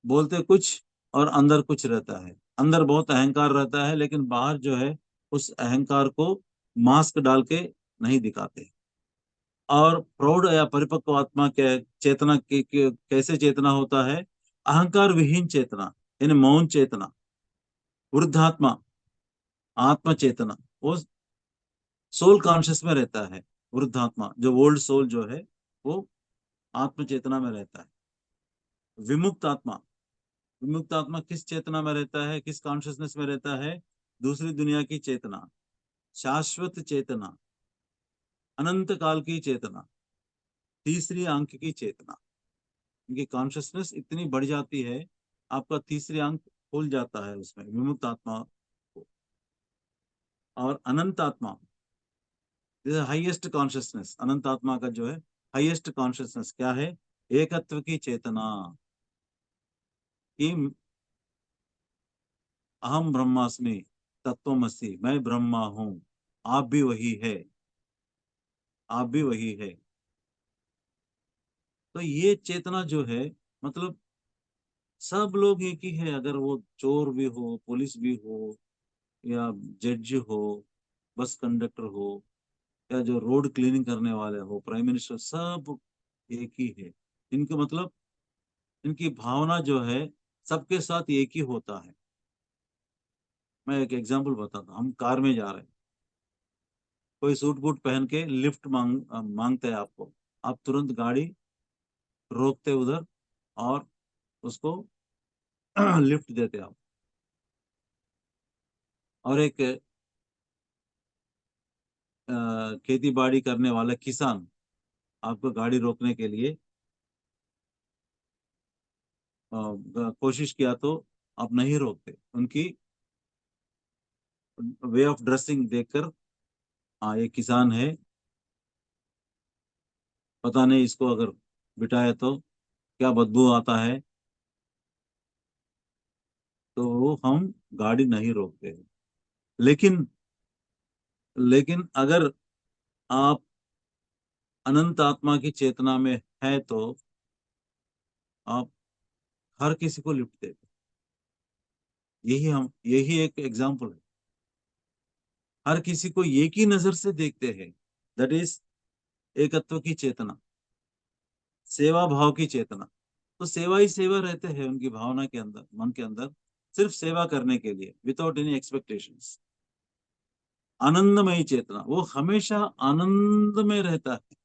बोलते कुछ और अंदर कुछ रहता है, अंदर बहुत अहंकार रहता है, लेकिन बाहर जो है उस अहंकार को मास्क डाल के नहीं दिखाते। और प्रौढ़ या परिपक्व आत्मा के चेतना कैसे चेतना होता है? अहंकार विहीन चेतना, यानी मौन चेतना। वृद्धात्मा, आत्म चेतना, वो सोल कॉन्शियस में रहता है। वृद्धात्मा जो ओल्ड सोल जो है, वो आत्म चेतना में रहता है। विमुक्त आत्मा, विमुक्त आत्मा किस चेतना में रहता है, किस कॉन्शियसनेस में रहता है? दूसरी दुनिया की चेतना, शाश्वत चेतना, अनंत काल की चेतना, तीसरी अंक की चेतना। इनकी कॉन्शियसनेस इतनी बढ़ जाती है, आपका तीसरी अंक खुल जाता है उसमें, विमुक्त आत्मा को। और अनंत आत्मा, हाईएस्ट कॉन्शियसनेस, अनंत आत्मा का जो है हाईएस्ट कॉन्शियसनेस क्या है? एकत्व की चेतना, कि अहम ब्रह्मास्मि, तत्वमसि, मैं ब्रह्मा हूँ, आप भी वही है, आप भी वही है। तो ये चेतना जो है, मतलब सब लोग एक ही है। अगर वो चोर भी हो, पुलिस भी हो, या जज हो, बस कंडक्टर हो, या जो रोड क्लीनिंग करने वाले हो, प्राइम मिनिस्टर, सब एक ही है। इनके मतलब, इनकी भावना जो है सबके साथ एक ही होता है। मैं एक एग्जांपल बताता हूँ। हम कार में जा रहे हैं, कोई सूट बूट पहन के लिफ्ट मांगते हैं आपको, आप तुरंत गाड़ी रोकते उधर और उसको लिफ्ट देते आप। और एक खेती बाड़ी करने वाला किसान आपको गाड़ी रोकने के लिए कोशिश किया तो आप नहीं रोकते। उनकी वे ऑफ ड्रेसिंग देखकर, हाँ ये किसान है, पता नहीं इसको अगर बिठाए तो क्या बदबू आता है, तो हम गाड़ी नहीं रोकते। लेकिन लेकिन अगर आप अनंत आत्मा की चेतना में है तो आप हर किसी को लिफ्ट देते। यही एक एग्जाम्पल है। हर किसी को एक ही नजर से देखते हैं, दैट इज एकत्व की चेतना, सेवा भाव की चेतना। तो सेवा ही सेवा रहते हैं उनकी भावना के अंदर, मन के अंदर, सिर्फ सेवा करने के लिए, विदाउट एनी एक्सपेक्टेशंस। आनंदमयी चेतना, वो हमेशा आनंद में रहता है।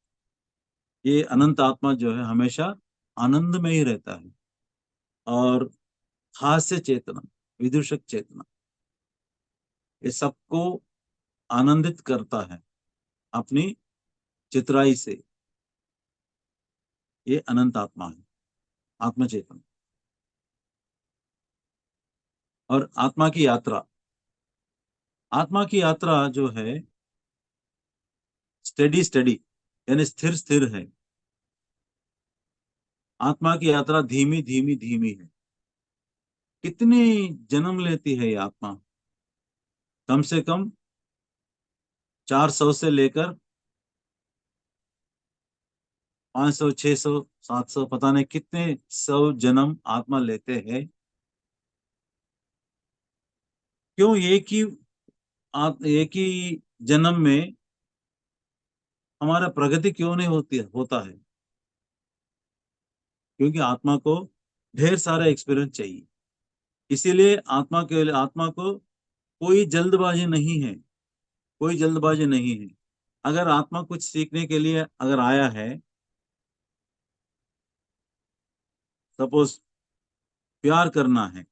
ये अनंत आत्मा जो है हमेशा आनंद में ही रहता है। और हास्य चेतना, विदूषक चेतना, ये सबको आनंदित करता है अपनी चितराई से। ये अनंत आत्मा है, आत्म चेतना। और आत्मा की यात्रा, आत्मा की यात्रा जो है स्टेडी स्टेडी, यानी स्थिर स्थिर है। आत्मा की यात्रा धीमी धीमी धीमी है। कितनी जन्म लेती है ये आत्मा? कम से कम 400 से लेकर 500, 600, 700, पता नहीं कितने 100 जन्म आत्मा लेते हैं। क्यों एक ही जन्म में हमारा प्रगति क्यों नहीं होता है? क्योंकि आत्मा को ढेर सारा एक्सपीरियंस चाहिए। इसीलिए आत्मा को कोई जल्दबाजी नहीं है, कोई जल्दबाजी नहीं है। अगर आत्मा कुछ सीखने के लिए अगर आया है, सपोज प्यार करना है,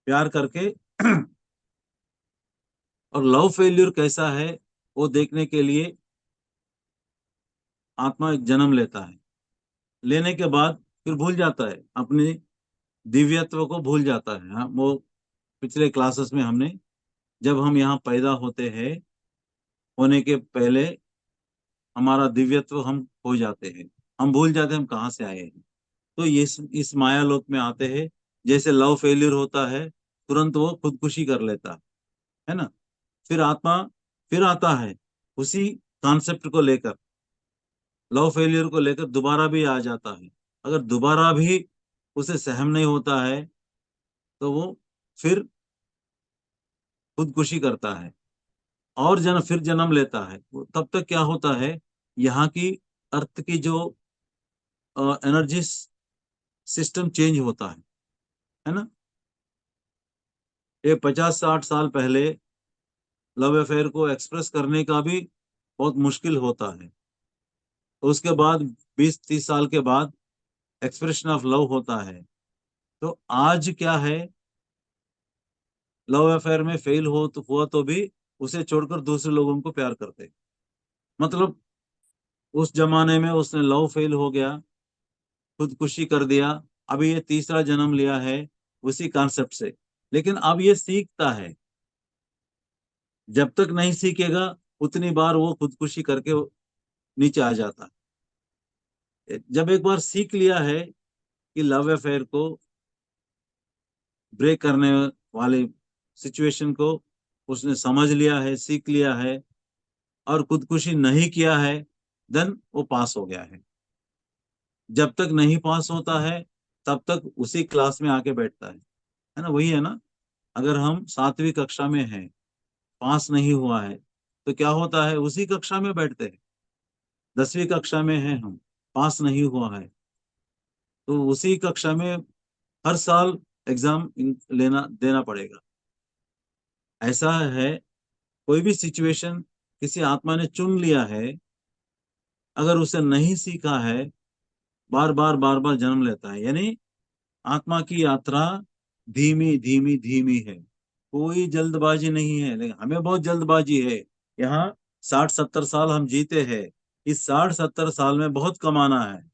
प्यार करके और लव फेल्यूर कैसा है वो देखने के लिए आत्मा एक जन्म लेता है। लेने के बाद फिर भूल जाता है, अपने दिव्यत्व को भूल जाता है। हाँ, वो पिछले क्लासेस में हमने, जब हम यहाँ पैदा होते हैं, होने के पहले हमारा दिव्यत्व हम खो जाते हैं, हम भूल जाते हैं हम कहाँ से आए हैं। तो इस माया लोक में आते हैं, जैसे लव फेल्यूर होता है तुरंत वो खुदकुशी कर लेता है ना। फिर आत्मा फिर आता है उसी कॉन्सेप्ट को लेकर, लव फेलियर को लेकर दोबारा भी आ जाता है। अगर दोबारा भी उसे सहन नहीं होता है तो वो फिर खुदकुशी करता है और फिर जन्म लेता है। तब तक क्या होता है, यहाँ की अर्थ की जो एनर्जी सिस्टम चेंज होता है ना। ये 50-60 साल पहले लव अफेयर को एक्सप्रेस करने का भी बहुत मुश्किल होता है। तो उसके बाद 20-30 साल के बाद एक्सप्रेशन ऑफ लव होता है। तो आज क्या है, लव अफेयर में फेल हुआ तो भी उसे छोड़कर दूसरे लोगों को प्यार करते। मतलब उस जमाने में उसने लव फेल हो गया, खुदकुशी कर दिया, अभी ये तीसरा जन्म लिया है उसी कॉन्सेप्ट से। लेकिन अब ये सीखता है, जब तक नहीं सीखेगा उतनी बार वो खुदकुशी करके नीचे आ जाता है। जब एक बार सीख लिया है कि लव अफेयर को ब्रेक करने वाले सिचुएशन को उसने समझ लिया है, सीख लिया है और खुदकुशी नहीं किया है, देन वो पास हो गया है। जब तक नहीं पास होता है तब तक उसी क्लास में आके बैठता है ना। वही है ना, अगर हम 7वीं कक्षा में हैं, पास नहीं हुआ है, तो क्या होता है, उसी कक्षा में बैठते हैं। 10वीं कक्षा में हैं हम, पास नहीं हुआ है, तो उसी कक्षा में हर साल एग्जाम लेना देना पड़ेगा। ऐसा है, कोई भी सिचुएशन किसी आत्मा ने चुन लिया है, अगर उसे नहीं सीखा है, बार बार बार बार जन्म लेता है। यानी आत्मा की यात्रा धीमी धीमी धीमी है, कोई जल्दबाजी नहीं है। लेकिन हमें बहुत जल्दबाजी है। यहाँ 60-70 साल हम जीते हैं, इस 60-70 साल में बहुत कमाना है।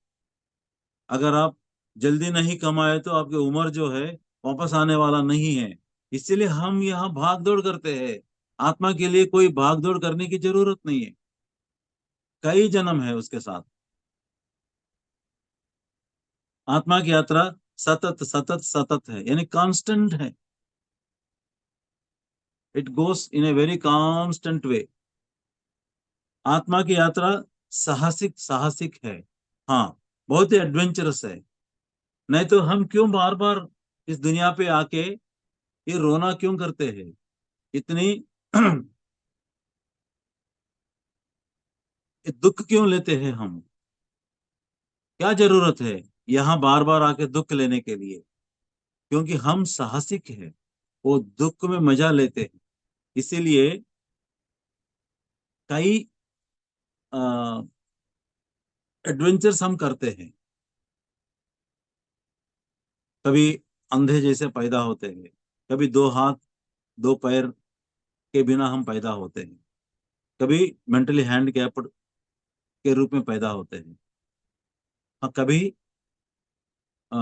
अगर आप जल्दी नहीं कमाए तो आपकी उम्र जो है वापस आने वाला नहीं है। इसीलिए हम यहाँ भाग दौड़ करते हैं। आत्मा के लिए कोई भाग दौड़ करने की जरूरत नहीं है, कई जन्म है उसके साथ। आत्मा की यात्रा सतत सतत सतत है, यानी कांस्टेंट है। It goes in a very constant way. आत्मा की यात्रा साहसिक साहसिक है, हाँ, बहुत ही एडवेंचरस है। नहीं तो हम क्यों बार बार इस दुनिया पे आके ये रोना क्यों करते हैं? इतनी ये दुख क्यों लेते हैं हम? क्या जरूरत है यहाँ बार बार आके दुख लेने के लिए? क्योंकि हम साहसिक हैं, वो दुख में मजा लेते हैं। इसीलिए कई एडवेंचर्स हम करते हैं। कभी अंधे जैसे पैदा होते हैं, कभी दो हाथ दो पैर के बिना हम पैदा होते हैं, कभी मेंटली हैंडकैप्ड के रूप में पैदा होते हैं, और कभी अ,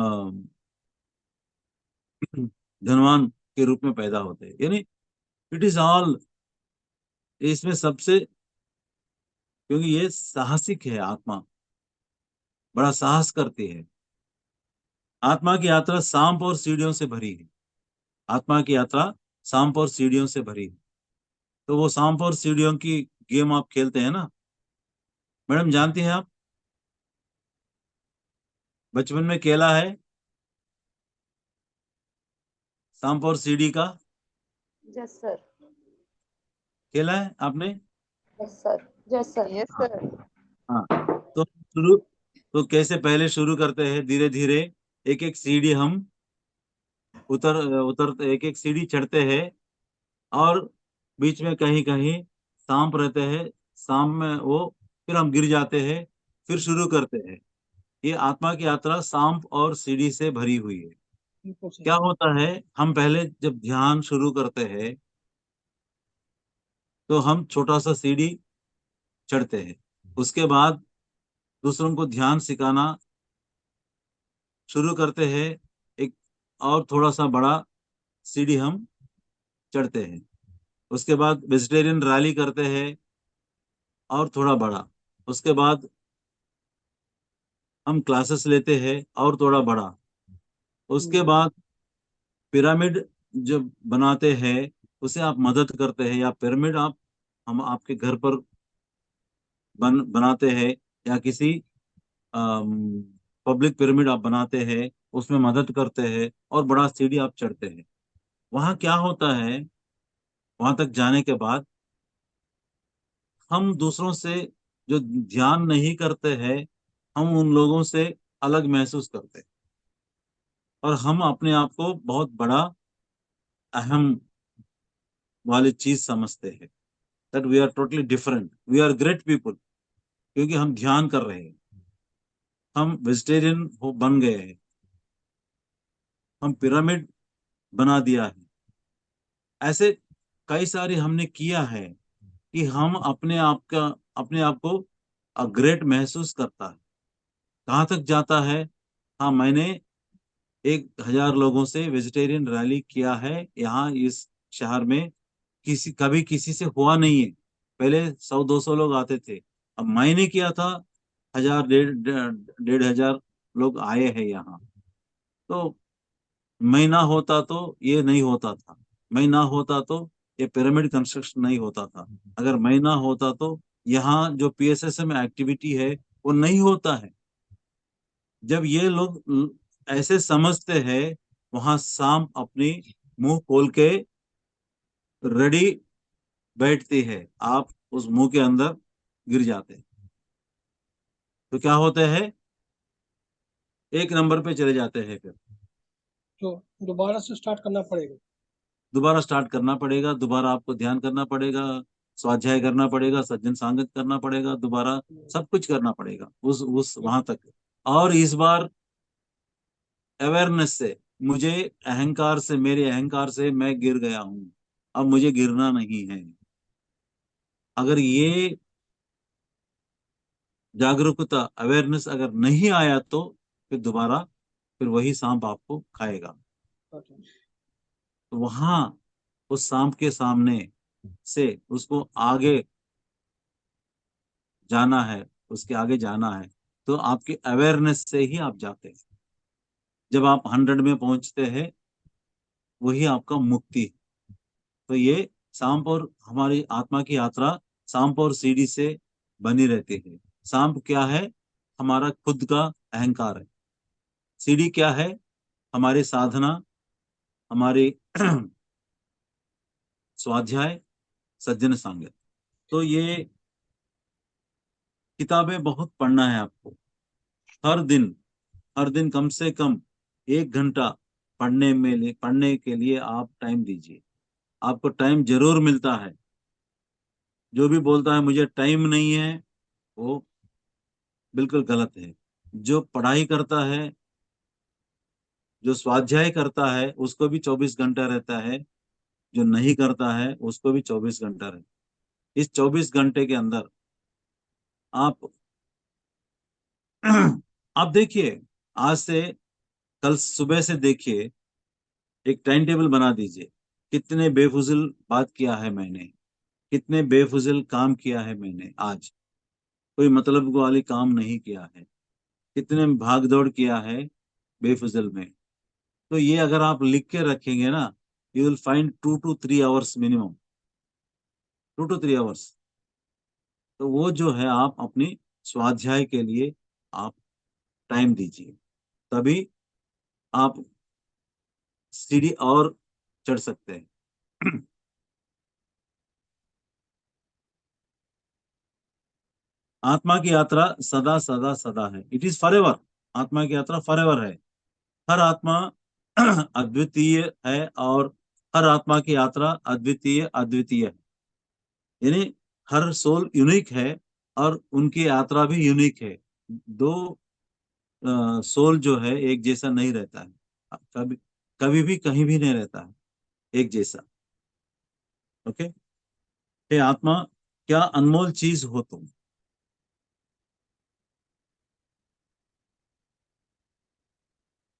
धनवान के रूप में पैदा होते हैं। यानी इट इज ऑल, इसमें सबसे, क्योंकि ये साहसिक है, आत्मा बड़ा साहस करती है। आत्मा की यात्रा सांप और सीढ़ियों से भरी है। आत्मा की यात्रा सांप और सीढ़ियों से भरी है। तो वो सांप और सीढ़ियों की गेम आप खेलते हैं ना मैडम, जानती हैं आप? बचपन में खेला है सांप और सीढ़ी का?
Yes sir.
खेला है आपने?
Yes sir. Yes sir.
Yes
हाँ।
सर।
हाँ। तो शुरू, तो कैसे पहले शुरू करते हैं, धीरे धीरे एक एक सीढ़ी हम उतर उतर एक एक सीढ़ी चढ़ते हैं, और बीच में कहीं कहीं सांप रहते हैं, सांप में वो, फिर हम गिर जाते हैं, फिर शुरू करते हैं। ये आत्मा की यात्रा सांप और सीढ़ी से भरी हुई है। क्या होता है, हम पहले जब ध्यान शुरू करते हैं तो हम छोटा सा सीढ़ी चढ़ते हैं। उसके बाद दूसरों को ध्यान सिखाना शुरू करते हैं, एक और थोड़ा सा बड़ा सीढ़ी हम चढ़ते हैं। उसके बाद वेजिटेरियन रैली करते हैं, और थोड़ा बड़ा। उसके बाद हम क्लासेस लेते हैं, और थोड़ा बड़ा। उसके बाद पिरामिड जब बनाते हैं, उसे आप मदद करते हैं, या पिरामिड आप, हम आपके घर पर बनाते हैं, या किसी पब्लिक पिरामिड आप बनाते हैं, उसमें मदद करते हैं, और बड़ा सीढ़ी आप चढ़ते हैं। वहां क्या होता है, वहां तक जाने के बाद हम दूसरों से जो ध्यान नहीं करते हैं, हम उन लोगों से अलग महसूस करते हैं, और हम अपने आप को बहुत बड़ा अहम वाली चीज समझते हैं, that we are totally different, we are great people. क्योंकि हम ध्यान कर रहे हैं, हम वेजिटेरियन हो बन गए हैं, हम पिरामिड बना दिया है। ऐसे कई सारी हमने किया है कि हम अपने आप को ग्रेट महसूस करता है। कहाँ तक जाता है, हाँ, मैंने 1,000 लोगों से वेजिटेरियन रैली किया है यहाँ इस शहर में, किसी कभी किसी से हुआ नहीं है। पहले 100-200 लोग आते थे, अब मैंने किया था, 1,000 1,500 लोग आए हैं यहाँ। तो मैं ना होता तो ये नहीं होता था, मैं ना होता तो ये पिरामिड कंस्ट्रक्शन नहीं होता था, अगर मैं ना होता तो यहाँ जो पीएसएसएम एक्टिविटी है वो नहीं होता है। जब ये लोग ऐसे समझते हैं, वहां सांप अपनी मुंह खोल के रेडी बैठती है, आप उस मुंह के अंदर गिर जाते हैं। तो क्या होते हैं, एक नंबर पे चले जाते हैं। फिर
तो दोबारा से स्टार्ट करना पड़ेगा।
दोबारा स्टार्ट करना पड़ेगा, दोबारा आपको ध्यान करना पड़ेगा, स्वाध्याय करना पड़ेगा, सज्जन संगत करना पड़ेगा, दोबारा सब कुछ करना पड़ेगा उस वहां तक। और इस बार अवेयरनेस से, मुझे अहंकार से, मेरे अहंकार से मैं गिर गया हूं, अब मुझे गिरना नहीं है। अगर ये जागरूकता, अवेयरनेस अगर नहीं आया तो फिर दोबारा, फिर वही सांप आपको खाएगा। तो वहां उस सांप के सामने से उसको आगे जाना है, उसके आगे जाना है, तो आपकी अवेयरनेस से ही आप जाते हैं। जब आप 100 में पहुंचते हैं, वही आपका मुक्ति है। तो ये सांप और हमारी आत्मा की यात्रा सांप और सीढ़ी से बनी रहती है। सांप क्या है, हमारा खुद का अहंकार है। सीढ़ी क्या है, हमारी साधना, हमारी स्वाध्याय, सज्जन संगत। तो ये किताबें बहुत पढ़ना है आपको। हर दिन कम से कम 1 घंटा पढ़ने के लिए आप टाइम दीजिए। आपको टाइम जरूर मिलता है। जो भी बोलता है मुझे टाइम नहीं है, वो बिल्कुल गलत है। जो पढ़ाई करता है, जो स्वाध्याय करता है, उसको भी 24 घंटा रहता है। जो नहीं करता है उसको भी 24 घंटा रहता है। इस 24 घंटे के अंदर आप आप देखिए, आज से कल सुबह से देखिए, एक टाइम टेबल बना दीजिए। कितने बेफुजिल बात किया है मैंने, कितने बेफुजिल काम किया है मैंने आज, कोई मतलब वाली काम नहीं किया है, कितने भाग दौड़ किया है बेफुजिल में। तो ये अगर आप लिख के रखेंगे ना, you will find 2 to 3 hours minimum, 2 to 3 hours। तो वो जो है आप अपनी स्वाध्याय के लिए आप टाइम दीजिए, तभी आप सीढ़ी और चढ़ सकते हैं। आत्मा की यात्रा सदा सदा सदा है, इट इज फॉर एवर। आत्मा की यात्रा फॉर एवर है। हर आत्मा अद्वितीय है, और हर आत्मा की यात्रा अद्वितीय अद्वितीय है। यानी हर सोल यूनिक है, और उनकी यात्रा भी यूनिक है। दो सोल जो है एक जैसा नहीं रहता है, कभी कभी भी कहीं भी नहीं रहता है एक जैसा। ओके। हे आत्मा, क्या अनमोल चीज हो तुम।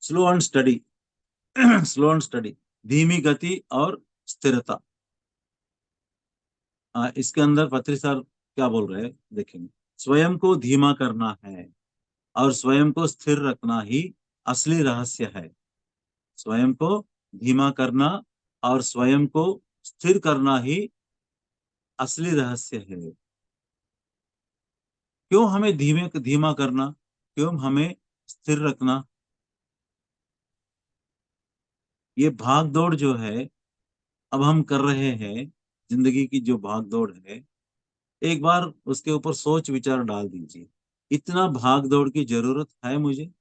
Slow and study, slow and study, धीमी गति और स्थिरता। इसके अंदर पत्री सर क्या बोल रहे हैं देखेंगे। स्वयं को धीमा करना है और स्वयं को स्थिर रखना ही असली रहस्य है। स्वयं को धीमा करना और स्वयं को स्थिर करना ही असली रहस्य है। क्यों हमें धीमा करना, क्यों हमें स्थिर रखना। ये भाग दौड़ जो है अब हम कर रहे हैं, जिंदगी की जो भाग दौड़ है, एक बार उसके ऊपर सोच विचार डाल दीजिए। इतना भाग दौड़ की जरूरत है मुझे?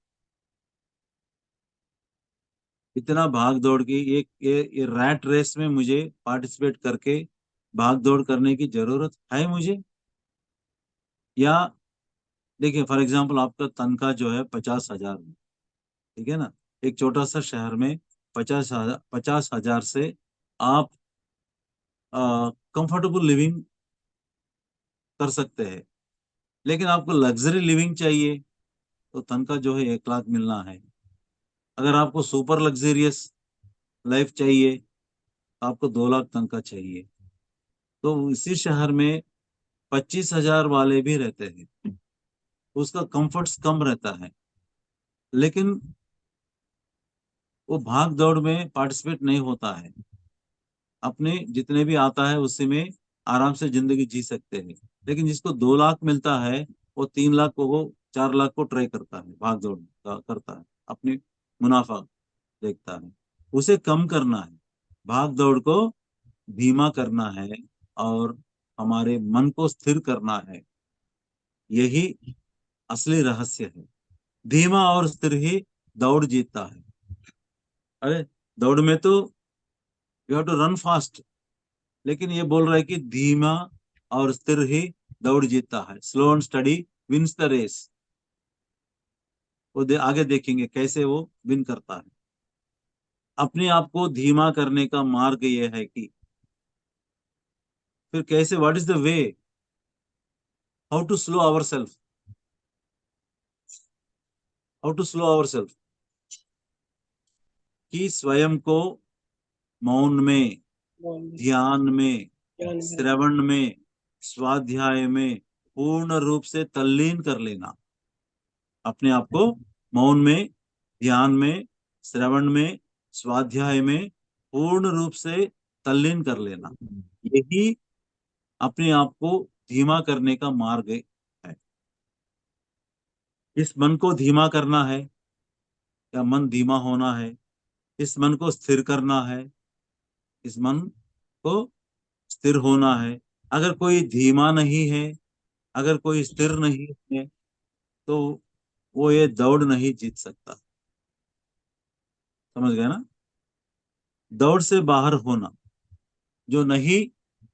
इतना भाग दौड़ की ये रैट रेस में मुझे पार्टिसिपेट करके भाग दौड़ करने की जरूरत है मुझे? या देखिए, फॉर एग्जांपल आपका तनख्वाह जो है 50,000 है, ठीक है ना। एक छोटा सा शहर में 50,000 से आप कंफर्टेबल लिविंग कर सकते हैं। लेकिन आपको लग्जरी लिविंग चाहिए तो तनख्वाह जो है 1 लाख मिलना है। अगर आपको सुपर लग्जरियस लाइफ चाहिए तो आपको 2 लाख तनख्वाह चाहिए। तो इसी शहर में 25,000 वाले भी रहते हैं, उसका कंफर्ट्स कम रहता है, लेकिन वो भाग दौड़ में पार्टिसिपेट नहीं होता है। अपने जितने भी आता है उसी में आराम से जिंदगी जी सकते हैं। लेकिन जिसको 2 लाख मिलता है, वो 3 लाख को, वो 4 लाख को ट्राई करता है, भाग दौड़ करता है, अपनी मुनाफा देखता है। उसे कम करना है, भाग दौड़ को धीमा करना है, और हमारे मन को स्थिर करना है। यही असली रहस्य है। धीमा और स्थिर ही दौड़ जीतता है। अरे, दौड़ में तो you have to run fast, लेकिन ये बोल रहा है कि धीमा और स्थिर ही दौड़ जीतता है। Slow and study wins the race. वो आगे देखेंगे कैसे वो विन करता है। अपने आप को धीमा करने का मार्ग ये है कि फिर कैसे, what is the way, how to slow our self, how to slow our self, कि स्वयं को मौन में,
बोल में,
ध्यान में,
ज्ञान में।
श्रवण में, स्वाध्याय में पूर्ण रूप से तल्लीन कर लेना। अपने आप को मौन में, ध्यान में, श्रवण में, स्वाध्याय में पूर्ण रूप से तल्लीन कर लेना। यही अपने आप को धीमा करने का मार्ग है। इस मन को धीमा करना है, या मन धीमा होना है। इस मन को स्थिर करना है, इस मन को स्थिर होना है। अगर कोई धीमा नहीं है, अगर कोई स्थिर नहीं है तो वो ये दौड़ नहीं जीत सकता। समझ गए ना? दौड़ से बाहर होना, जो नहीं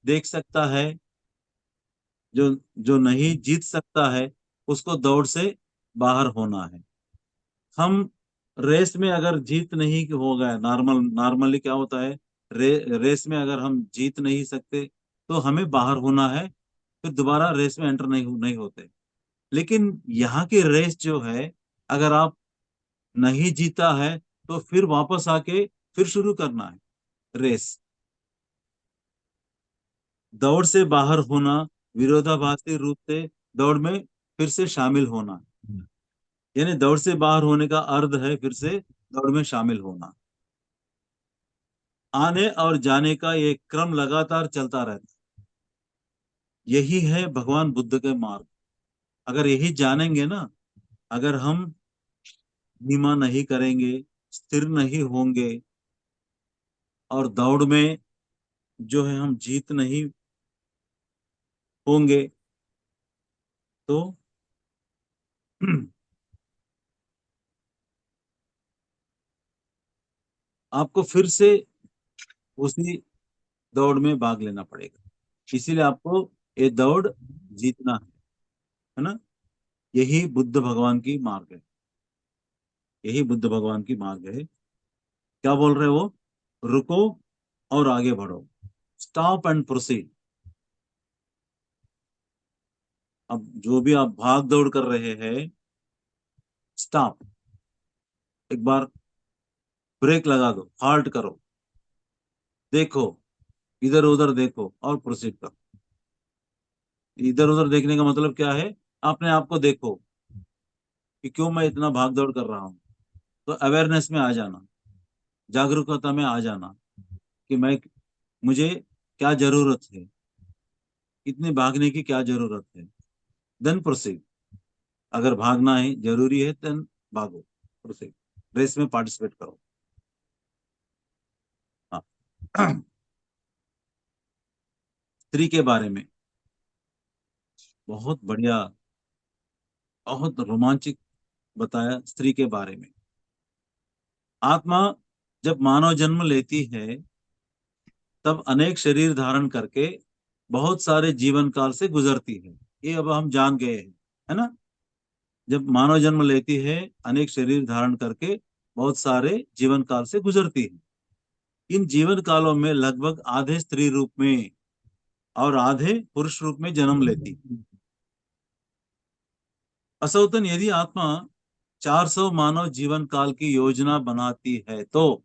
देख सकता है, जो जो नहीं जीत सकता है, उसको दौड़ से बाहर होना है। हम रेस में अगर जीत नहीं हो गए, नॉर्मली क्या होता है, रेस में अगर हम जीत नहीं सकते तो हमें बाहर होना है, फिर दोबारा रेस में एंटर नहीं होते। लेकिन यहाँ की रेस जो है, अगर आप नहीं जीता है तो फिर वापस आके फिर शुरू करना है रेस। दौड़ से बाहर होना, विरोधाभासी रूप से दौड़ में फिर से शामिल होना, यानी दौड़ से बाहर होने का अर्थ है फिर से दौड़ में शामिल होना। आने और जाने का ये क्रम लगातार चलता रहता है। यही है भगवान बुद्ध के मार्ग। अगर यही जानेंगे ना, अगर हम धीमा नहीं करेंगे, स्थिर नहीं होंगे, और दौड़ में जो है हम जीत नहीं होंगे, तो आपको फिर से उसी दौड़ में भाग लेना पड़ेगा। इसीलिए आपको ये दौड़ जीतना है ना? यही बुद्ध भगवान की मार्ग है, यही बुद्ध भगवान की मार्ग है। क्या बोल रहे हो वो? रुको और आगे बढ़ो, स्टॉप एंड प्रोसीड। अब जो भी आप भाग दौड़ कर रहे हैं, स्टॉप, एक बार ब्रेक लगा दो, हाल्ट करो, देखो, इधर उधर देखो और प्रोसीड करो। इधर उधर देखने का मतलब क्या है? अपने आप को देखो कि क्यों मैं इतना भाग दौड़ कर रहा हूँ। तो अवेयरनेस में आ जाना, जागरूकता में आ जाना कि मुझे क्या जरूरत है, इतने भागने की क्या जरूरत है। Then proceed. अगर भागना है जरूरी है, देन भागो, प्रोसीड, रेस में पार्टिसिपेट करो। हाँ। स्त्री के बारे में बहुत बढ़िया, बहुत रोमांचक बताया स्त्री के बारे में। आत्मा जब मानव जन्म लेती है तब अनेक शरीर धारण करके बहुत सारे जीवन काल से गुजरती है। ये अब हम जान गए हैं, है ना? जब मानव जन्म लेती है, अनेक शरीर धारण करके बहुत सारे जीवन काल से गुजरती है। इन जीवन कालों में लगभग आधे स्त्री रूप में और आधे पुरुष रूप में जन्म लेती है। असौतन यदि आत्मा 400 मानव जीवन काल की योजना बनाती है तो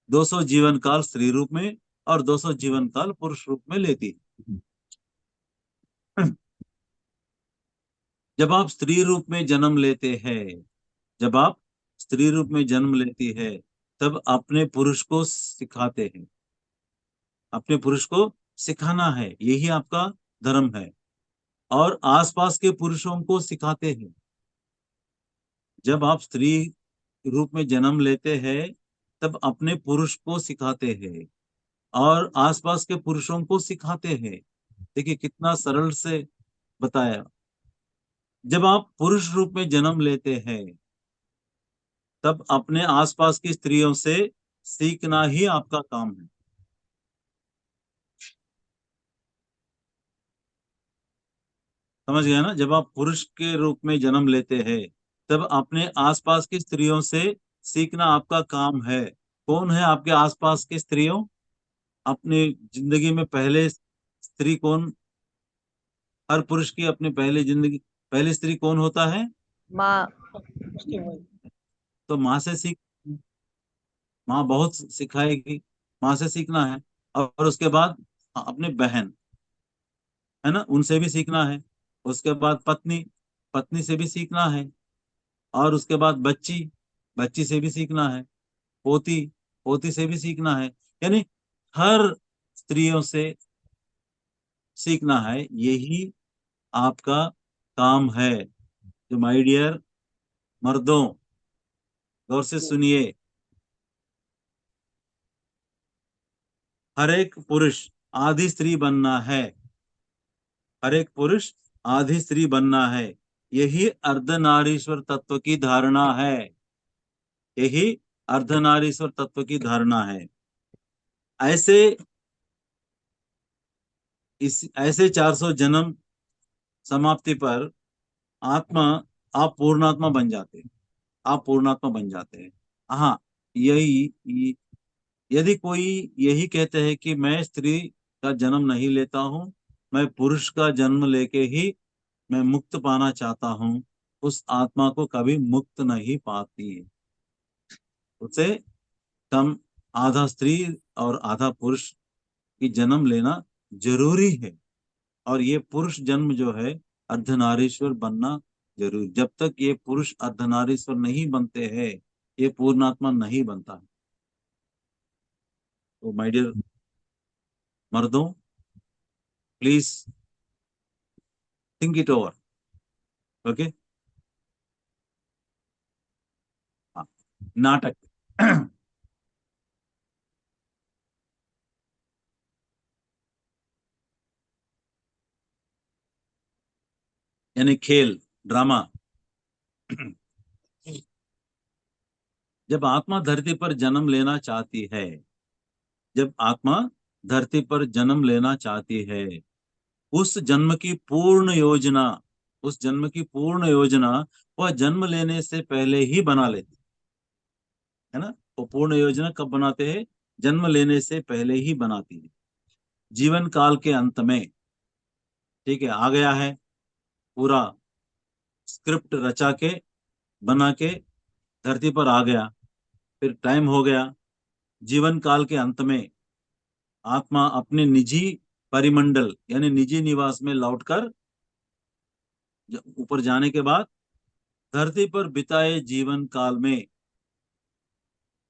200 जीवन काल स्त्री रूप में और 200 जीवन काल पुरुष रूप में लेती है। जब आप स्त्री रूप में जन्म लेते हैं, जब आप स्त्री रूप में जन्म लेती है, तब अपने पुरुष को सिखाते हैं। अपने पुरुष को सिखाना है, यही आपका धर्म है। और आसपास के पुरुषों को सिखाते हैं। जब आप स्त्री रूप में जन्म लेते हैं तब अपने पुरुष को सिखाते हैं और आसपास के पुरुषों को सिखाते हैं। देखिए कितना सरल से बताया। जब आप पुरुष रूप में जन्म लेते हैं तब अपने आसपास की स्त्रियों से सीखना ही आपका काम है। समझ गया ना? जब आप पुरुष के रूप में जन्म लेते हैं तब अपने आसपास की स्त्रियों से सीखना आपका काम है। कौन है आपके आसपास की स्त्रियों? अपनी जिंदगी में पहले स्त्री कौन? हर पुरुष की अपनी पहली जिंदगी पहली स्त्री कौन होता है?
माँ।
उसके बाद
तो माँ से सीख, माँ बहुत सिखाएगी, माँ से सीखना है। और उसके बाद अपनी बहन, है ना, उनसे भी सीखना है। उसके बाद पत्नी, पत्नी से भी सीखना है। और उसके बाद बच्ची, बच्ची से भी सीखना है। पोती, पोती से भी सीखना है। यानी हर स्त्रियों से सीखना है, यही आपका काम है। जो माय डियर मर्दों, गौर से सुनिए, हर एक पुरुष आधी स्त्री बनना है। हर एक पुरुष आधी स्त्री बनना है। यही अर्धनारीश्वर तत्व की धारणा है। यही अर्धनारीश्वर तत्व की धारणा है। ऐसे ऐसे 400 जन्म समाप्ति पर आत्मा, आप पूर्णात्मा बन जाते हैं। आप पूर्णात्मा बन जाते हैं। हाँ, यदि कोई यही कहते हैं कि मैं स्त्री का जन्म नहीं लेता हूँ, मैं पुरुष का जन्म लेके ही मैं मुक्त पाना चाहता हूँ, उस आत्मा को कभी मुक्त नहीं पाती है। उसे कम आधा स्त्री और आधा पुरुष की जन्म लेना जरूरी है। और ये पुरुष जन्म जो है, अर्धनारीश्वर बनना जरूरी। जब तक ये पुरुष अर्धनारीश्वर नहीं बनते हैं, ये पूर्णात्मा नहीं बनता है। तो माय डियर मर्दों, please think it over. Okay. नाटक यानी खेल, ड्रामा। जब आत्मा धरती पर जन्म लेना चाहती है, जब आत्मा धरती पर जन्म लेना चाहती है, उस जन्म की पूर्ण योजना, उस जन्म की पूर्ण योजना वह जन्म लेने से पहले ही बना लेती है ना। वो पूर्ण योजना कब बनाते हैं? जन्म लेने से पहले ही बनाती है। जीवन काल के अंत में, ठीक है, आ गया है पूरा स्क्रिप्ट रचा के, बना के धरती पर आ गया। फिर टाइम हो गया, जीवन काल के अंत में आत्मा अपने निजी परिमंडल यानी निजी निवास में लौटकर ऊपर जाने के बाद धरती पर बिताए जीवन काल में,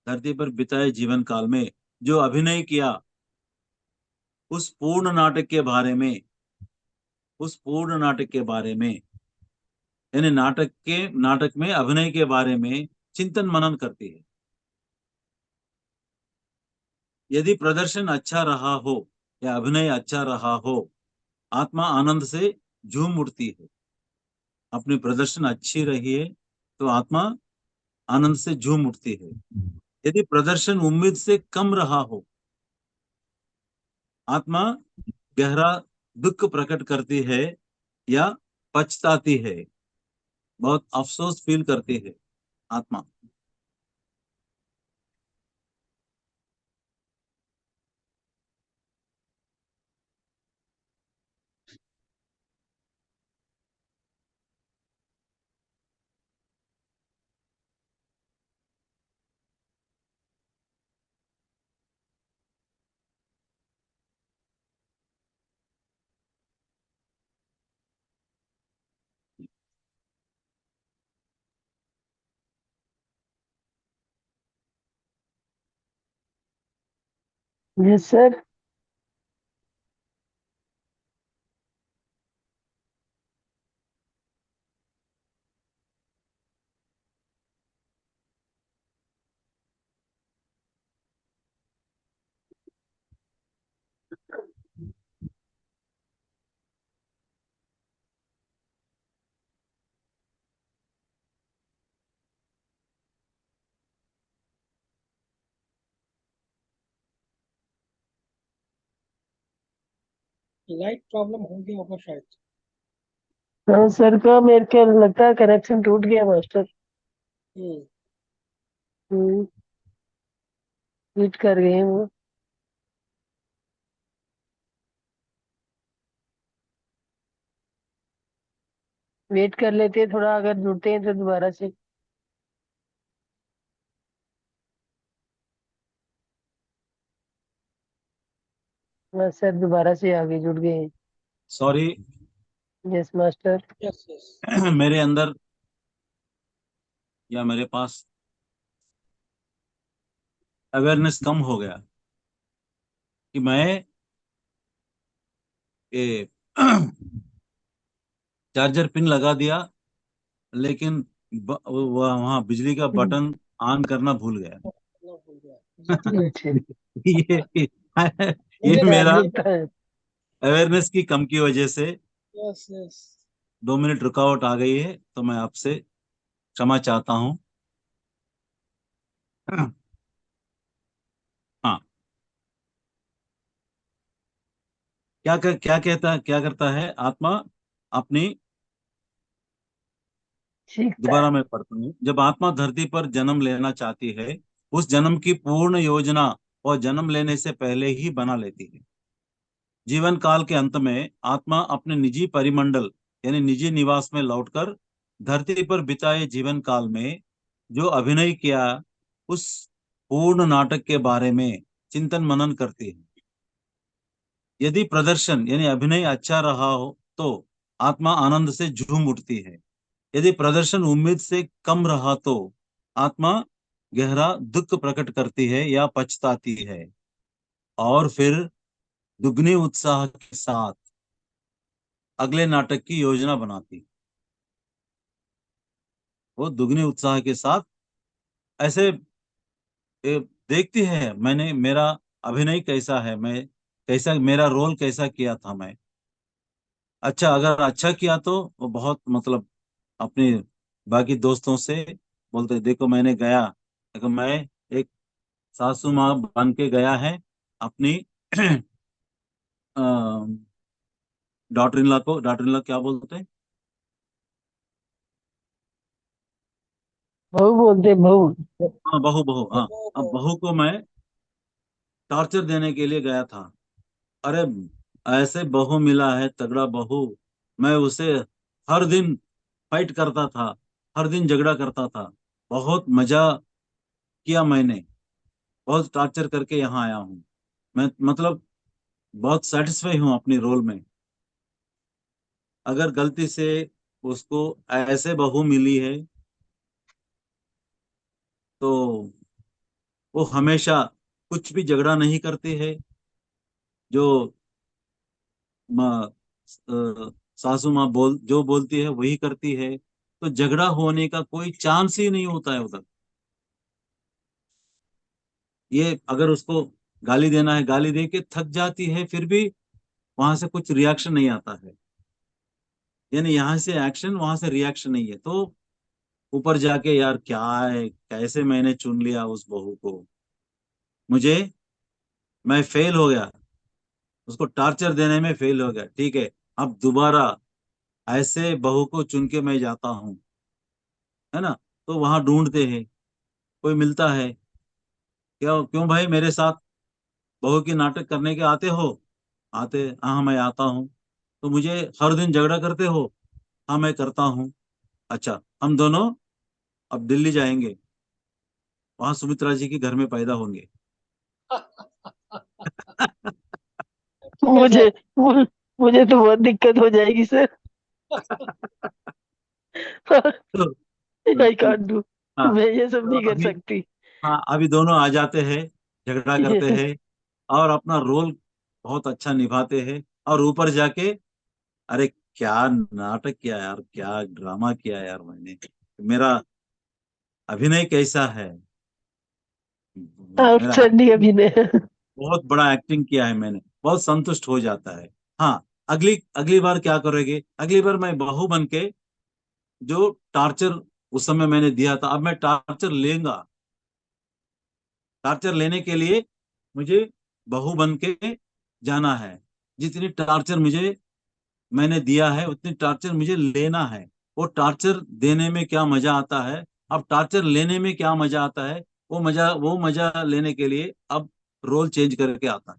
धरती पर बिताए जीवन काल में जो अभिनय किया, उस पूर्ण नाटक के बारे में, उस पूर्ण नाटक के बारे में, यानी नाटक में अभिनय के बारे में चिंतन मनन करती है। यदि प्रदर्शन अच्छा रहा हो या अभिनय अच्छा रहा हो, आत्मा आनंद से झूम उठती है। अपनी प्रदर्शन अच्छी रही है तो आत्मा आनंद से झूम उठती है। यदि प्रदर्शन उम्मीद से कम रहा हो, आत्मा गहरा दुख प्रकट करती है या पछताती है, बहुत अफसोस फील करती है आत्मा।
Yes sir.
लाइट प्रॉब्लम हो गया होगा शायद।
हाँ सर का मेरे को लगता है कनेक्शन टूट गया मास्टर।
हम्म।
हम्म। हिट कर गए वो। वेट कर लेते हैं थोड़ा, अगर जुड़ते हैं तो दोबारा से। हाँ सर, दोबारा से आगे जुड़ गए हैं।
Sorry,
yes master.
Yes yes.
मेरे अंदर या मेरे पास अवेयरनेस कम हो गया कि मैं ये चार्जर पिन लगा दिया, लेकिन वहां बिजली का बटन ऑन करना भूल गया।
ना भूल गया। एग्जैक्टली।
अच्छा।
ये
मुझे
ये
याद
मेरा
होता है।
अवेयरनेस की कम की वजह से
यस यस।
2 मिनट रुकावट आ गई है तो मैं आपसे क्षमा चाहता हूँ। हाँ, क्या करता है आत्मा अपनी,
सीखता
दोबारा
है।
मैं पढ़ता हूँ। जब आत्मा धरती पर जन्म लेना चाहती है, उस जन्म की पूर्ण योजना और जन्म लेने से पहले ही बना लेती है। जीवन काल के अंत में आत्मा अपने निजी परिमंडल यानी निजी निवास में लौटकर धरती पर बिताए जीवन काल में जो अभिनय किया, उस पूर्ण नाटक के बारे में चिंतन मनन करती है। यदि प्रदर्शन यानी अभिनय अच्छा रहा हो तो आत्मा आनंद से झूम उठती है। यदि प्रदर्शन उम्मीद से कम रहा तो आत्मा गहरा दुख प्रकट करती है या पछताती है, और फिर दुगने उत्साह के साथ अगले नाटक की योजना बनाती। वो दुगने उत्साह के साथ ऐसे देखती है, मैंने मेरा अभिनय कैसा है, मैं कैसा, मेरा रोल कैसा किया था मैं। अच्छा, अगर अच्छा किया तो वो बहुत मतलब अपने बाकी दोस्तों से बोलते, देखो मैंने गया, देखो मैं एक सासू माँ बन के गया है अपनी डॉटर इन लॉ क्या बोलते हैं?
बहू बोलते बहू।
हाँ, बहू बहू, हाँ।
वो
अब बहू को मैं टॉर्चर देने के लिए गया था। अरे, ऐसे बहू मिला है, तगड़ा बहू। मैं उसे हर दिन फाइट करता था, हर दिन झगड़ा करता था। बहुत मजा किया मैंने, बहुत टॉर्चर करके यहाँ आया हूँ मैं, मतलब बहुत सेटिस्फाई हूँ अपनी रोल में। अगर गलती से उसको ऐसे बहू मिली है तो वो हमेशा कुछ भी झगड़ा नहीं करती है, जो सासू माँ जो बोलती है वही करती है, तो झगड़ा होने का कोई चांस ही नहीं होता है उधर। ये अगर उसको गाली देना है, गाली दे के थक जाती है, फिर भी वहां से कुछ रिएक्शन नहीं आता है। यानी यहाँ से एक्शन, वहां से रिएक्शन नहीं है, तो ऊपर जाके यार क्या है, कैसे मैंने चुन लिया उस बहू को, मुझे, मैं फेल हो गया, उसको टॉर्चर देने में फेल हो गया। ठीक है, अब दोबारा ऐसे बहू को चुन के मैं जाता हूँ, है ना। तो वहां ढूंढते हैं, कोई मिलता है, क्या क्यों भाई मेरे साथ बहू की नाटक करने के आते हो? आते, हाँ मैं आता हूँ। तो मुझे हर दिन झगड़ा करते हो? हाँ मैं करता हूँ। अच्छा, हम दोनों अब दिल्ली जाएंगे, वहां सुमित्रा जी के घर में पैदा होंगे।
ठीक है
मुझे
सर।
मु- मुझे तो बहुत दिक्कत हो जाएगी सर।
तो,
आई कांट डू।
हाँ,
मैं ये सब
तो
नहीं कर
अभी,
सकती।
हाँ अभी दोनों आ जाते हैं, झगड़ा करते हैं और अपना रोल बहुत अच्छा निभाते हैं, और ऊपर जाके, अरे क्या नाटक किया यार, क्या ड्रामा किया यार मैंने, मेरा अभिनय कैसा है, मेरा
आउटस्टैंडिंग
एक्टिंग,
अभिनय।
बहुत बड़ा एक्टिंग किया है मैंने, बहुत संतुष्ट हो जाता है। हाँ, अगली अगली बार क्या करोगे? अगली बार मैं बहू बन के जो टॉर्चर उस समय मैंने दिया था, अब मैं टॉर्चर लेगा। टॉर्चर लेने के लिए मुझे बहू बन के जाना है। जितनी टॉर्चर मुझे मैंने दिया है उतनी टॉर्चर मुझे लेना है। वो टॉर्चर देने में क्या मजा आता है, अब टॉर्चर लेने में क्या मजा आता है, वो मजा लेने के लिए अब रोल चेंज करके आता है।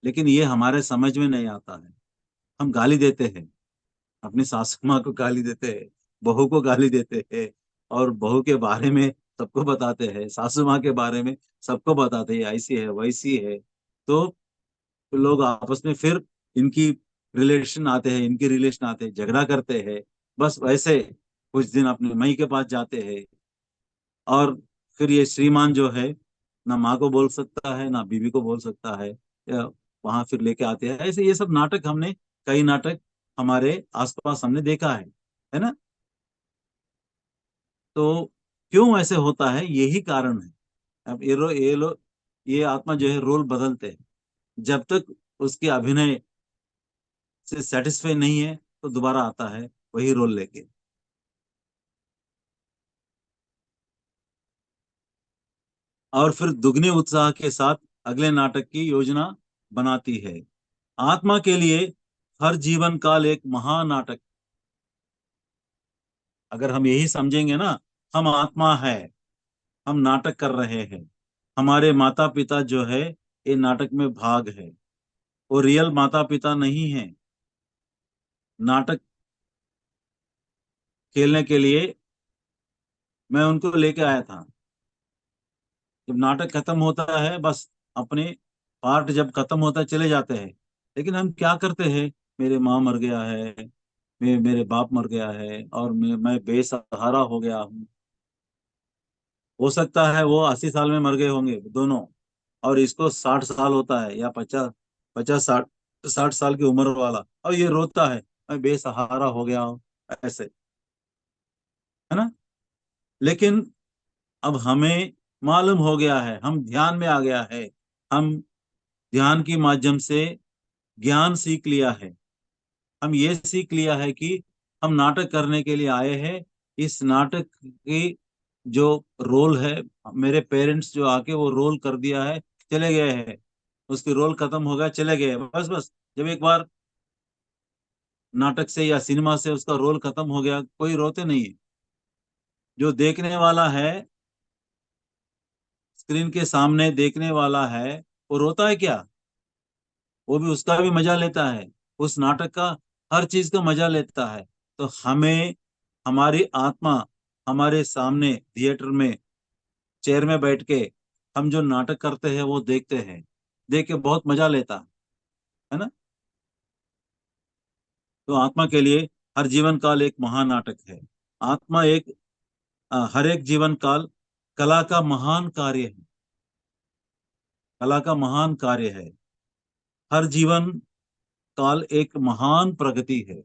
लेकिन ये हमारे समझ में नहीं आता है। हम गाली देते हैं, अपनी सासू माँ को गाली देते हैं, बहू को गाली देते हैं, और बहू के बारे में सबको बताते हैं, सासू माँ के बारे में सबको बताते हैं, ऐसी है वैसी है। तो लोग आपस में फिर इनकी इनके रिलेशन आते हैं, झगड़ा करते हैं। बस वैसे कुछ दिन अपने मई के पास जाते हैं, और फिर ये श्रीमान जो है, ना माँ को बोल सकता है ना बीवी को बोल सकता है, वहां फिर लेके आते हैं। ऐसे ये सब नाटक हमने, कई नाटक हमारे आसपास हमने देखा है ना। तो क्यों ऐसे होता है, यही कारण है। अब ये आत्मा जो है रोल बदलते हैं, जब तक उसके अभिनय से सेटिस्फाई नहीं है, तो दोबारा आता है वही रोल लेके। और फिर दुगने उत्साह के साथ अगले नाटक की योजना बनाती है। आत्मा के लिए हर जीवन काल एक महानाटक। अगर हम यही समझेंगे ना, हम आत्मा है, हम नाटक कर रहे हैं, हमारे माता पिता जो है ये नाटक में भाग है, वो रियल माता पिता नहीं है। नाटक खेलने के लिए मैं उनको लेके आया था। जब नाटक खत्म होता है बस अपने पार्ट जब खत्म होता है चले जाते हैं। लेकिन हम क्या करते हैं, मेरे माँ मर गया है, मेरे बाप मर गया है और मैं बेसहारा हो गया हूँ। हो सकता है वो 80 साल में मर गए होंगे दोनों, और इसको 60 साल होता है या 50 50 60 60 साल की उम्र वाला, और ये रोता है मैं बेसहारा हो गया हूँ, ऐसे, है ना। लेकिन अब हमें मालूम हो गया है, हम ध्यान में आ गया है, हम ध्यान के माध्यम से ज्ञान सीख लिया है। हम ये सीख लिया है कि हम नाटक करने के लिए आए हैं। इस नाटक की जो रोल है, मेरे पेरेंट्स जो आके वो रोल कर दिया है, चले गए हैं, उसकी रोल खत्म हो गया, चले गए, बस बस। जब एक बार नाटक से या सिनेमा से उसका रोल खत्म हो गया, कोई रोते नहीं है। जो देखने वाला है, स्क्रीन के सामने देखने वाला है, वो रोता है क्या? वो भी उसका भी मजा लेता है, उस नाटक का हर चीज का मजा लेता है। तो हमें, हमारी आत्मा हमारे सामने थिएटर में चेयर में बैठ के हम जो नाटक करते हैं वो देखते हैं, देख के बहुत मजा लेता है ना। तो आत्मा के लिए हर जीवन काल एक महानाटक है। आत्मा एक हर एक जीवन काल कला का महान कार्य है, कला का महान कार्य है। हर जीवन काल एक महान प्रगति है,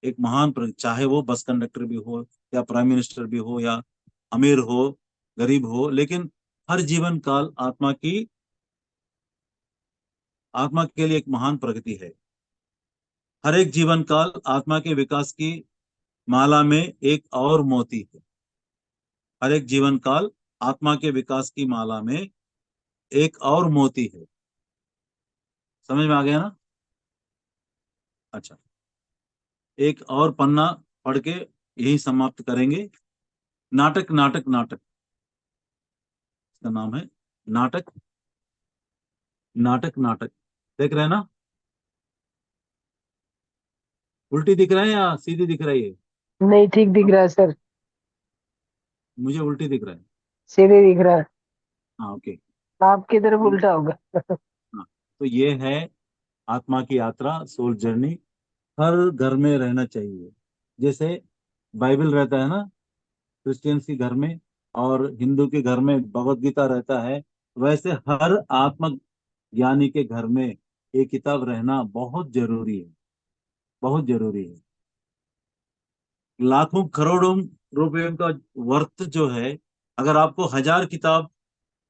एक महान प्रगति, चाहे वो बस कंडक्टर भी हो या प्राइम मिनिस्टर भी हो या अमीर हो गरीब हो, लेकिन हर जीवन काल आत्मा के लिए एक महान प्रगति है। हर एक जीवन काल आत्मा के विकास की माला में एक और मोती है। हर एक जीवन काल आत्मा के विकास की माला में एक और मोती है। समझ में आ गया ना? अच्छा, एक और पन्ना पढ़ के यही समाप्त करेंगे। नाटक नाटक नाटक, इसका नाम है नाटक नाटक नाटक। देख रहे हैं ना? उल्टी दिख रहा है या सीधी दिख रही है?
नहीं, ठीक दिख रहा है सर।
मुझे उल्टी दिख रहा है।
सीधे दिख रहा है।
हाँ, ओके।
आपकी तरफ उल्टा होगा।
हाँ, तो ये है आत्मा की यात्रा, सोल जर्नी। हर घर में रहना चाहिए। जैसे बाइबल रहता है ना क्रिश्चियंस के घर में, और हिंदू के घर में भगवत गीता रहता है, वैसे हर आत्म ज्ञानी के घर में ये किताब रहना बहुत जरूरी है, बहुत जरूरी है। लाखों करोड़ों रुपयों का वर्थ जो है, अगर आपको 1000 किताब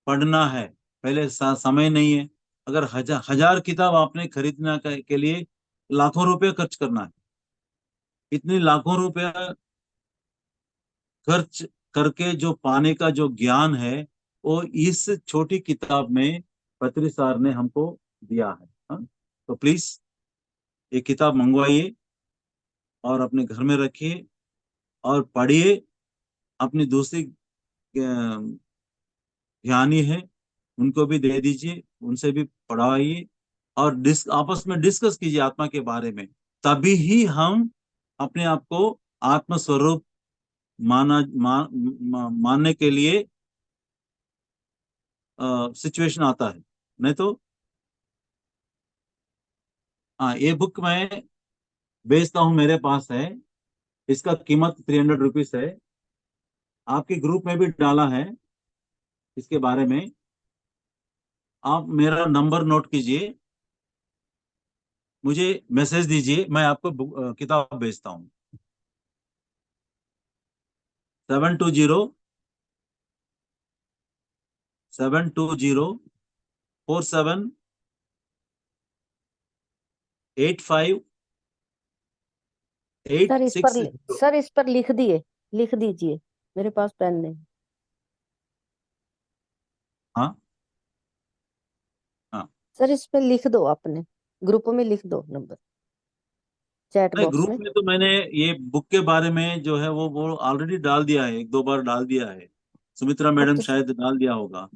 पढ़ना है, पहले समय नहीं है, अगर 1000 किताब आपने खरीदना के लिए लाखों रुपए खर्च करना है, इतनी लाखों रुपया खर्च करके जो पाने का जो ज्ञान है, वो इस छोटी किताब में पत्री सार ने हमको दिया है। हाँ? तो प्लीज ये किताब मंगवाइए और अपने घर में रखिए और पढ़िए। अपनी दूसरी ज्ञानी है उनको भी दे दीजिए, उनसे भी पढ़ाइए, और आपस में डिस्कस कीजिए आत्मा के बारे में। तभी ही हम अपने आप को आत्मस्वरूप मानने के लिए सिचुएशन आता है। नहीं तो हाँ, ये बुक मैं बेचता हूँ, मेरे पास है, इसका कीमत 300 रुपीज है। आपके ग्रुप में भी डाला है इसके बारे में। आप मेरा नंबर नोट कीजिए, मुझे मैसेज दीजिए, मैं आपको किताब भेजता हूँ। 720 47 85 8660।
सर इस पर लिख दीजिए, मेरे पास पेन नहीं।
हाँ हाँ,
सर इस पे लिख दो, अपने ग्रुप में लिख दो नंबर, चैट
नहीं
बॉक्स
ग्रुप
में।
में तो मैंने ये बुक के बारे में जो है वो ऑलरेडी डाल दिया है, एक दो बार डाल दिया है। सुमित्रा मैडम
ओके
शायद डाल दिया होगा।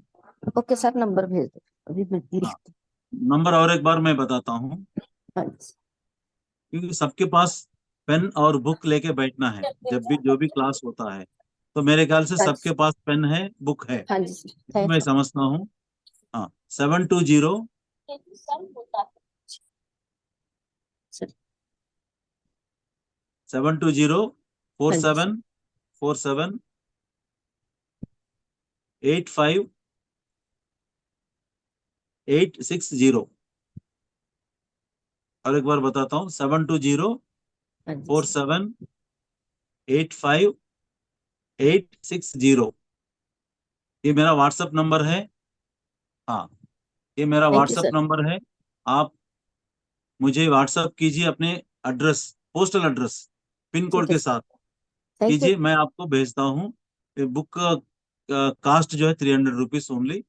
ओके सर, नंबर भेज दो, अभी मैं
हाँ,
लिख
नंबर और एक बार मैं बताता हूँ,
हाँ जी।
क्योंकि सबके पास पेन और बुक लेके बैठना है जब भी जो भी क्लास होता है। तो मेरे ख्याल से
हाँ
सबके
जी,
पास पेन है, बुक है,
हाँ जी सर,
मैं
थैंक
समझता हूँ। हाँ, 720
सर।
720
हाँ जी सर,
47 85 860। और एक बार बताता हूँ, 720
हाँ जी सर।
47 85 860। ये मेरा व्हाट्सएप नंबर है। हाँ, ये मेरा
thank you
WhatsApp
sir.
Number है। आप मुझे व्हाट्सएप कीजिए अपने address, postal address pin code
ठीक है
के
सर,
साथ
थैंक यू।
कीजिए, मैं आपको भेजता हूँ। ये बुक का कास्ट जो है 300 रुपीज ओनली,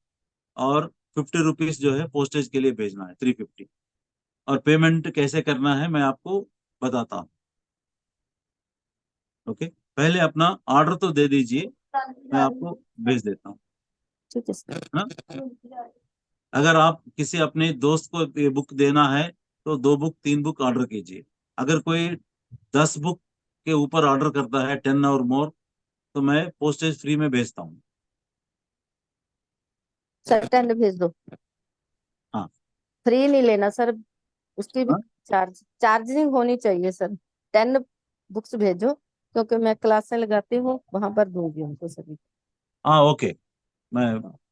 और 50 रुपीज जो है पोस्टेज के लिए भेजना है, 350। और पेमेंट कैसे करना है मैं आपको बताता हूँ। ओके, पहले अपना ऑर्डर तो दे दीजिए, मैं आपको भेज देता हूँ।
ठीक है सर।
हाँ, अगर आप किसी अपने दोस्त को ये बुक देना है तो 2 बुक 3 बुक ऑर्डर कीजिए। अगर कोई 10 बुक के ऊपर ऑर्डर करता है, 10 और मोर, तो मैं पोस्टेज फ्री में भेजता हूँ।
सर 10 भेज दो,
हाँ
फ्री नहीं लेना सर, उसकी भी
हाँ
चार्जिंग होनी चाहिए सर। 10 बुक्स भेजो, क्योंकि मैं क्लासें लगाती हूँ, वहां पर दूंगी उनको सभी।
हाँ, ओके, मैं,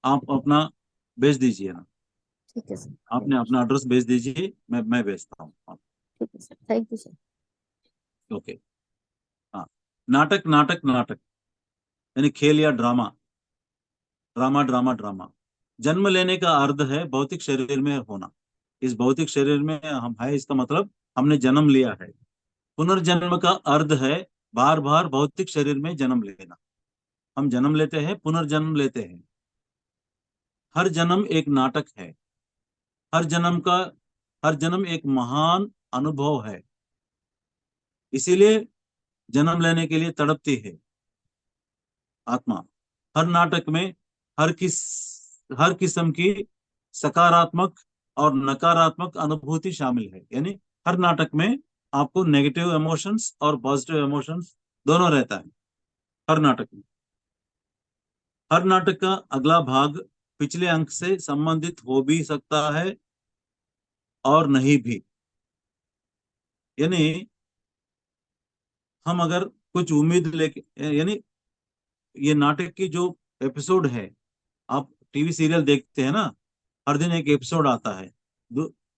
आप अपना भेज दीजिए ना,
ठीक है सर,
आपने अपना एड्रेस भेज दीजिए, मैं भेजता हूँ। हाँ,
ठीक है sir, thank you sir.
Okay. हाँ, नाटक नाटक नाटक यानी खेल या ड्रामा, ड्रामा ड्रामा ड्रामा। जन्म लेने का अर्थ है भौतिक शरीर में होना। इस भौतिक शरीर में हम है, इसका मतलब हमने जन्म लिया है। पुनर्जन्म का अर्थ है बार बार भौतिक शरीर में जन्म लेना। हम जन्म लेते हैं, पुनर्जन्म लेते हैं। हर जन्म एक नाटक है। हर जन्म का हर जन्म एक महान अनुभव है। इसीलिए जन्म लेने के लिए तड़पती है आत्मा। हर नाटक में हर किस्म की सकारात्मक और नकारात्मक अनुभूति शामिल है। यानी हर नाटक में आपको नेगेटिव इमोशंस और पॉजिटिव इमोशंस दोनों रहता है, हर नाटक में। हर नाटक का अगला भाग पिछले अंक से संबंधित हो भी सकता है और नहीं भी। यानी हम अगर कुछ उम्मीद लेके, यानी ये नाटक की जो एपिसोड है, आप टीवी सीरियल देखते हैं ना, हर दिन एक एपिसोड आता है।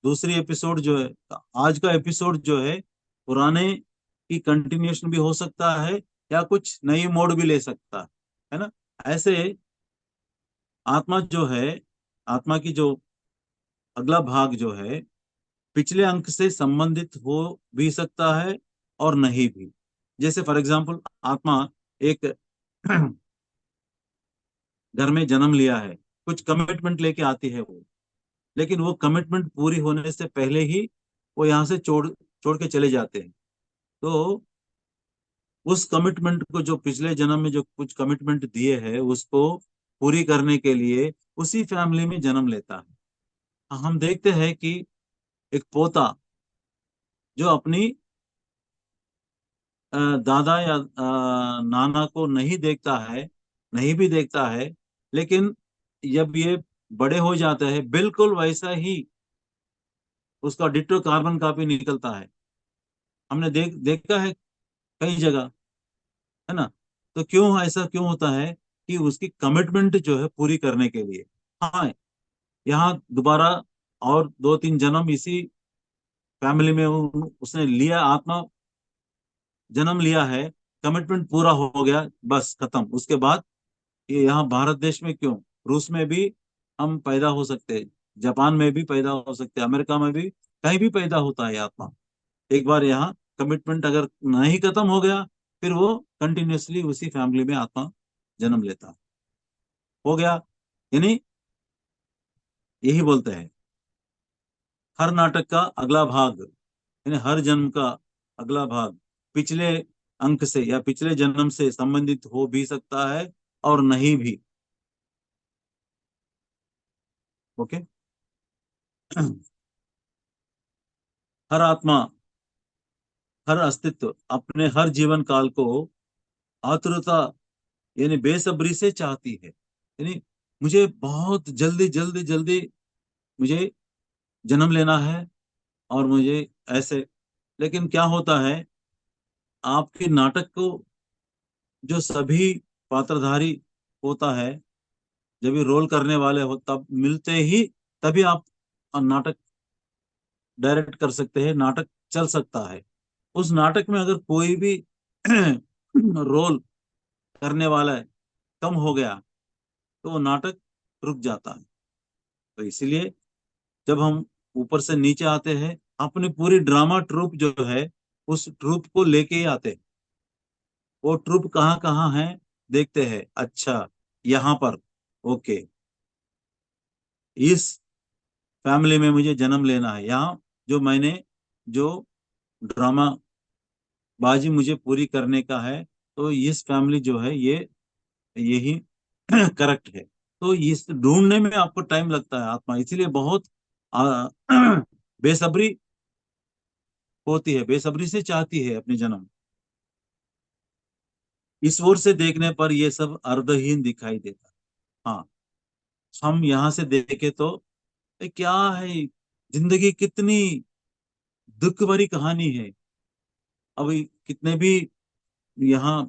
दूसरी एपिसोड जो है, आज का एपिसोड जो है पुराने की कंटिन्यूएशन भी हो सकता है, या कुछ नई मोड़ भी ले सकता है ना। ऐसे आत्मा जो है, आत्मा की जो अगला भाग जो है पिछले अंक से संबंधित हो भी सकता है और नहीं भी। जैसे फॉर एग्जांपल, आत्मा एक घर में जन्म लिया है, कुछ कमिटमेंट लेके आती है वो, लेकिन वो कमिटमेंट पूरी होने से पहले ही वो यहाँ से छोड़ छोड़ के चले जाते हैं। तो उस कमिटमेंट को, जो पिछले जन्म में जो कुछ कमिटमेंट दिए हैं, उसको पूरी करने के लिए उसी फैमिली में जन्म लेता है। हम देखते हैं कि एक पोता जो अपनी दादा या नाना को नहीं देखता है, नहीं भी देखता है, लेकिन जब ये बड़े हो जाते हैं बिल्कुल वैसा ही उसका डिट्टो कार्बन कॉपी निकलता है। हमने देखा है कई जगह, है ना। तो क्यों ऐसा क्यों होता है? कि उसकी कमिटमेंट जो है पूरी करने के लिए। हाँ, यहाँ दोबारा और 2-3 जन्म इसी फैमिली में उसने लिया, आत्मा जन्म लिया है, कमिटमेंट पूरा हो गया, बस खत्म। उसके बाद ये यहाँ भारत देश में क्यों, रूस में भी हम पैदा हो सकते हैं, जापान में भी पैदा हो सकते हैं, अमेरिका में भी, कहीं भी पैदा होता है आत्मा, एक बार यहाँ कमिटमेंट अगर नहीं खत्म हो गया, फिर वो कंटिन्यूअसली उसी फैमिली में आत्मा जन्म लेता है। हो गया, यानी यही बोलते हैं हर नाटक का अगला भाग, यानी हर जन्म का अगला भाग पिछले अंक से या पिछले जन्म से संबंधित हो भी सकता है और नहीं भी। ओके। हर आत्मा, हर अस्तित्व अपने हर जीवन काल को आतुरता यानी बेसब्री से चाहती है, यानी मुझे बहुत जल्दी जल्दी जल्दी मुझे जन्म लेना है और मुझे ऐसे। लेकिन क्या होता है, आपके नाटक को जो सभी पात्रधारी होता है, जब ये रोल करने वाले हो तब मिलते ही तभी आप नाटक डायरेक्ट कर सकते हैं, नाटक चल सकता है। उस नाटक में अगर कोई भी रोल करने वाला है कम हो गया तो वो नाटक रुक जाता है। तो इसीलिए जब हम ऊपर से नीचे आते हैं, अपनी पूरी ड्रामा ट्रूप जो है उस ट्रूप को लेके ही आते हैं। वो ट्रूप कहाँ कहाँ है देखते हैं, अच्छा यहाँ पर, ओके इस फैमिली में मुझे जन्म लेना है, यहाँ जो मैंने जो ड्रामा बाजी मुझे पूरी करने का है, तो इस फैमिली जो है ये यही करेक्ट है। तो इस ढूंढने में आपको टाइम लगता है आत्मा, इसीलिए बहुत आ, बेसब्री होती है, बेसब्री से चाहती है अपने जन्म। इस ओर से देखने पर ये सब अर्धहीन दिखाई देता है। हाँ, हम यहाँ से देखे तो क्या है, जिंदगी कितनी दुख भरी कहानी है। अभी कितने भी यहाँ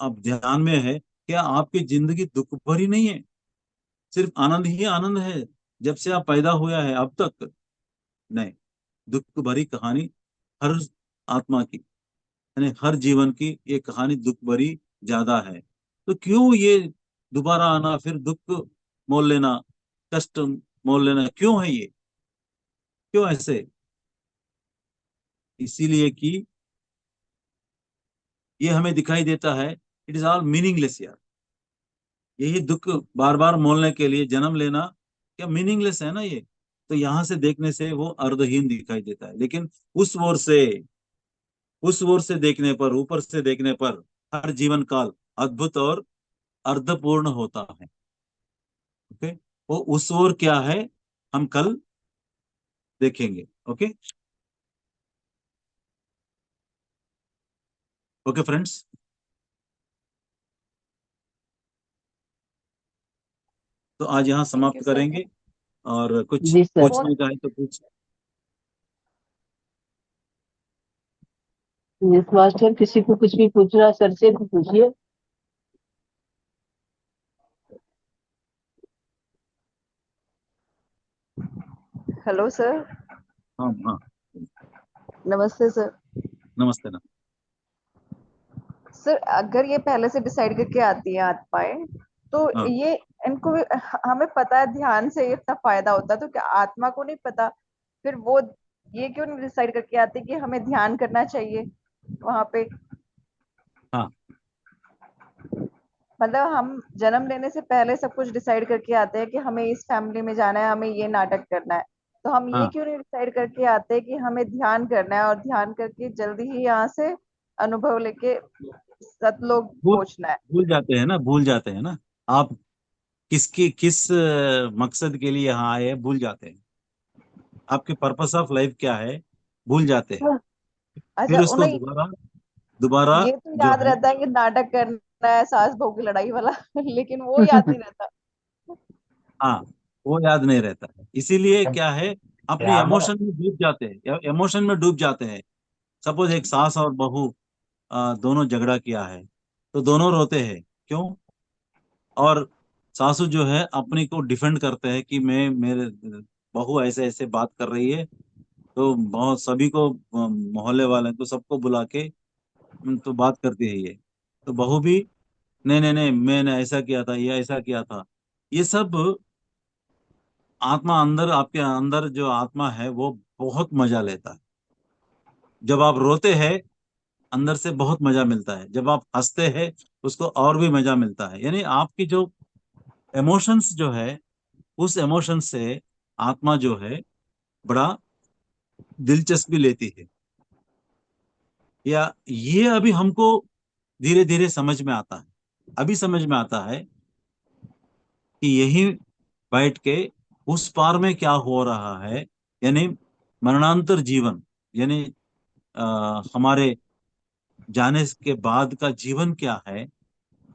अब ध्यान में है, क्या आपकी जिंदगी दुख भरी नहीं है, सिर्फ आनंद ही आनंद है जब से आप पैदा हुआ है अब तक? नहीं, दुख भरी कहानी हर आत्मा की, यानी हर जीवन की ये कहानी दुख भरी ज्यादा है। तो क्यों ये दोबारा आना, फिर दुख मोल लेना, कष्ट मोल लेना, क्यों है ये, क्यों ऐसे? इसीलिए कि ये हमें दिखाई देता है इट इज ऑल मीनिंगलेस यार। यही दुख बार बार मोलने के लिए जन्म लेना क्या मीनिंगलेस है ना ये? तो यहां से देखने से वो अर्धहीन दिखाई देता है, लेकिन उस ओर से, उस ओर से देखने पर, ऊपर से देखने पर हर जीवन काल अद्भुत और अर्धपूर्ण होता है। ओके, वो उस ओर क्या है हम कल देखेंगे। ओके, ओके फ्रेंड्स, तो आज यहाँ
थैंक यू
समाप्त
सर।
करेंगे, और कुछ
जी सर।
पूछने का है तो कुछ।
यस मास्टर, किसी को कुछ भी पूछना सर से तो पूछिए।
Hello sir.
हाँ हाँ,
नमस्ते सर।
नमस्ते ना।
सर अगर ये पहले से डिसाइड करके आती है आत्माएं, तो
हाँ
ये इनको हमें पता है ध्यान से इतना फायदा होता है, तो क्या आत्मा को नहीं पता? फिर वो ये क्यों नहीं डिसाइड करके आते कि हमें ध्यान करना चाहिए वहां पे?
हाँ
मतलब हम जन्म लेने से पहले सब कुछ डिसाइड करके आते हैं कि हमें इस फैमिली में जाना है, हमें ये नाटक करना है, तो हम ये
हाँ
क्यों नहीं डिसाइड करके आते कि हमें ध्यान करना है और ध्यान करके जल्दी ही यहाँ से अनुभव लेके सतलोक
भूल
पहुंचना है?
भूल जाते हैं ना, भूल जाते हैं ना आप किसकी किस मकसद के लिए यहाँ आए हैं, भूल जाते हैं। आपके पर्पस ऑफ लाइफ क्या है, भूल जाते हैं।
अच्छा,
फिर उसको
उन्हें
दोबारा दोबारा
ये तो
जो
याद
है,
रहता है कि नाटक करना है सास बहू की लड़ाई वाला लेकिन वो याद नहीं रहता।
हाँ वो याद नहीं रहता है। इसीलिए क्या है, अपनी इमोशन में डूब जाते हैं, इमोशन में डूब जाते हैं। सपोज एक सास और बहू दोनों झगड़ा किया है, तो दोनों रोते हैं, क्यों? और सासू जो है अपनी को डिफेंड करते हैं कि मैं, मेरे बहू ऐसे ऐसे बात कर रही है, तो बहुत सभी को मोहल्ले वाले को सबको बुला के तो बात करती है ये। तो बहू भी, नहीं नहीं नहीं मैंने ऐसा किया था, ये ऐसा किया था। ये सब आत्मा अंदर, आपके अंदर जो आत्मा है वो बहुत मजा लेता है। जब आप रोते हैं अंदर से बहुत मजा मिलता है। जब आप हंसते हैं उसको और भी मजा मिलता है। यानी आपकी जो इमोशंस जो है, उस इमोशन से आत्मा जो है बड़ा दिलचस्पी लेती है। या ये अभी हमको धीरे धीरे समझ में आता है। अभी समझ में आता है कि यही बैठ के उस पार में क्या हो रहा है, यानी मरणांतर जीवन, यानी हमारे जाने के बाद का जीवन क्या है,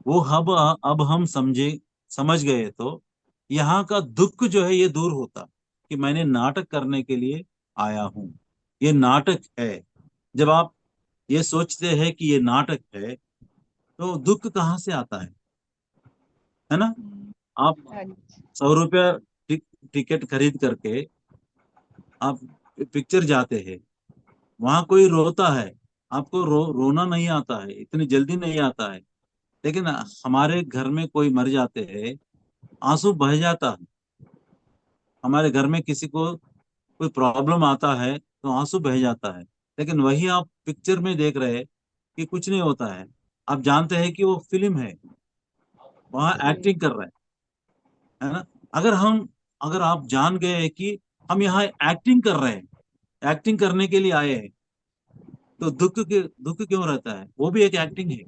वो अब हम समझ गए तो यहाँ का दुख जो है ये दूर होता कि मैंने नाटक करने के लिए आया हूँ, ये नाटक है। जब आप ये सोचते हैं कि ये नाटक है तो दुख कहाँ से आता है ना? आप
हाँ जी।
100 रुपया टिकट खरीद करके आप पिक्चर जाते हैं, वहां कोई रोता है, आपको रोना नहीं आता है, इतनी जल्दी नहीं आता है। लेकिन हमारे घर में कोई मर जाते हैं, आंसू बह जाता है। हमारे घर में किसी को कोई प्रॉब्लम आता है तो आंसू बह जाता है। लेकिन वही आप पिक्चर में देख रहे हैं कि कुछ नहीं होता है। आप जानते हैं कि वो फिल्म है, वहां एक्टिंग कर रहे है ना? अगर आप जान गए हैं कि हम यहाँ एक्टिंग कर रहे हैं, एक्टिंग करने के लिए आए हैं, तो दुख क्यों रहता है? वो भी एक एक्टिंग है।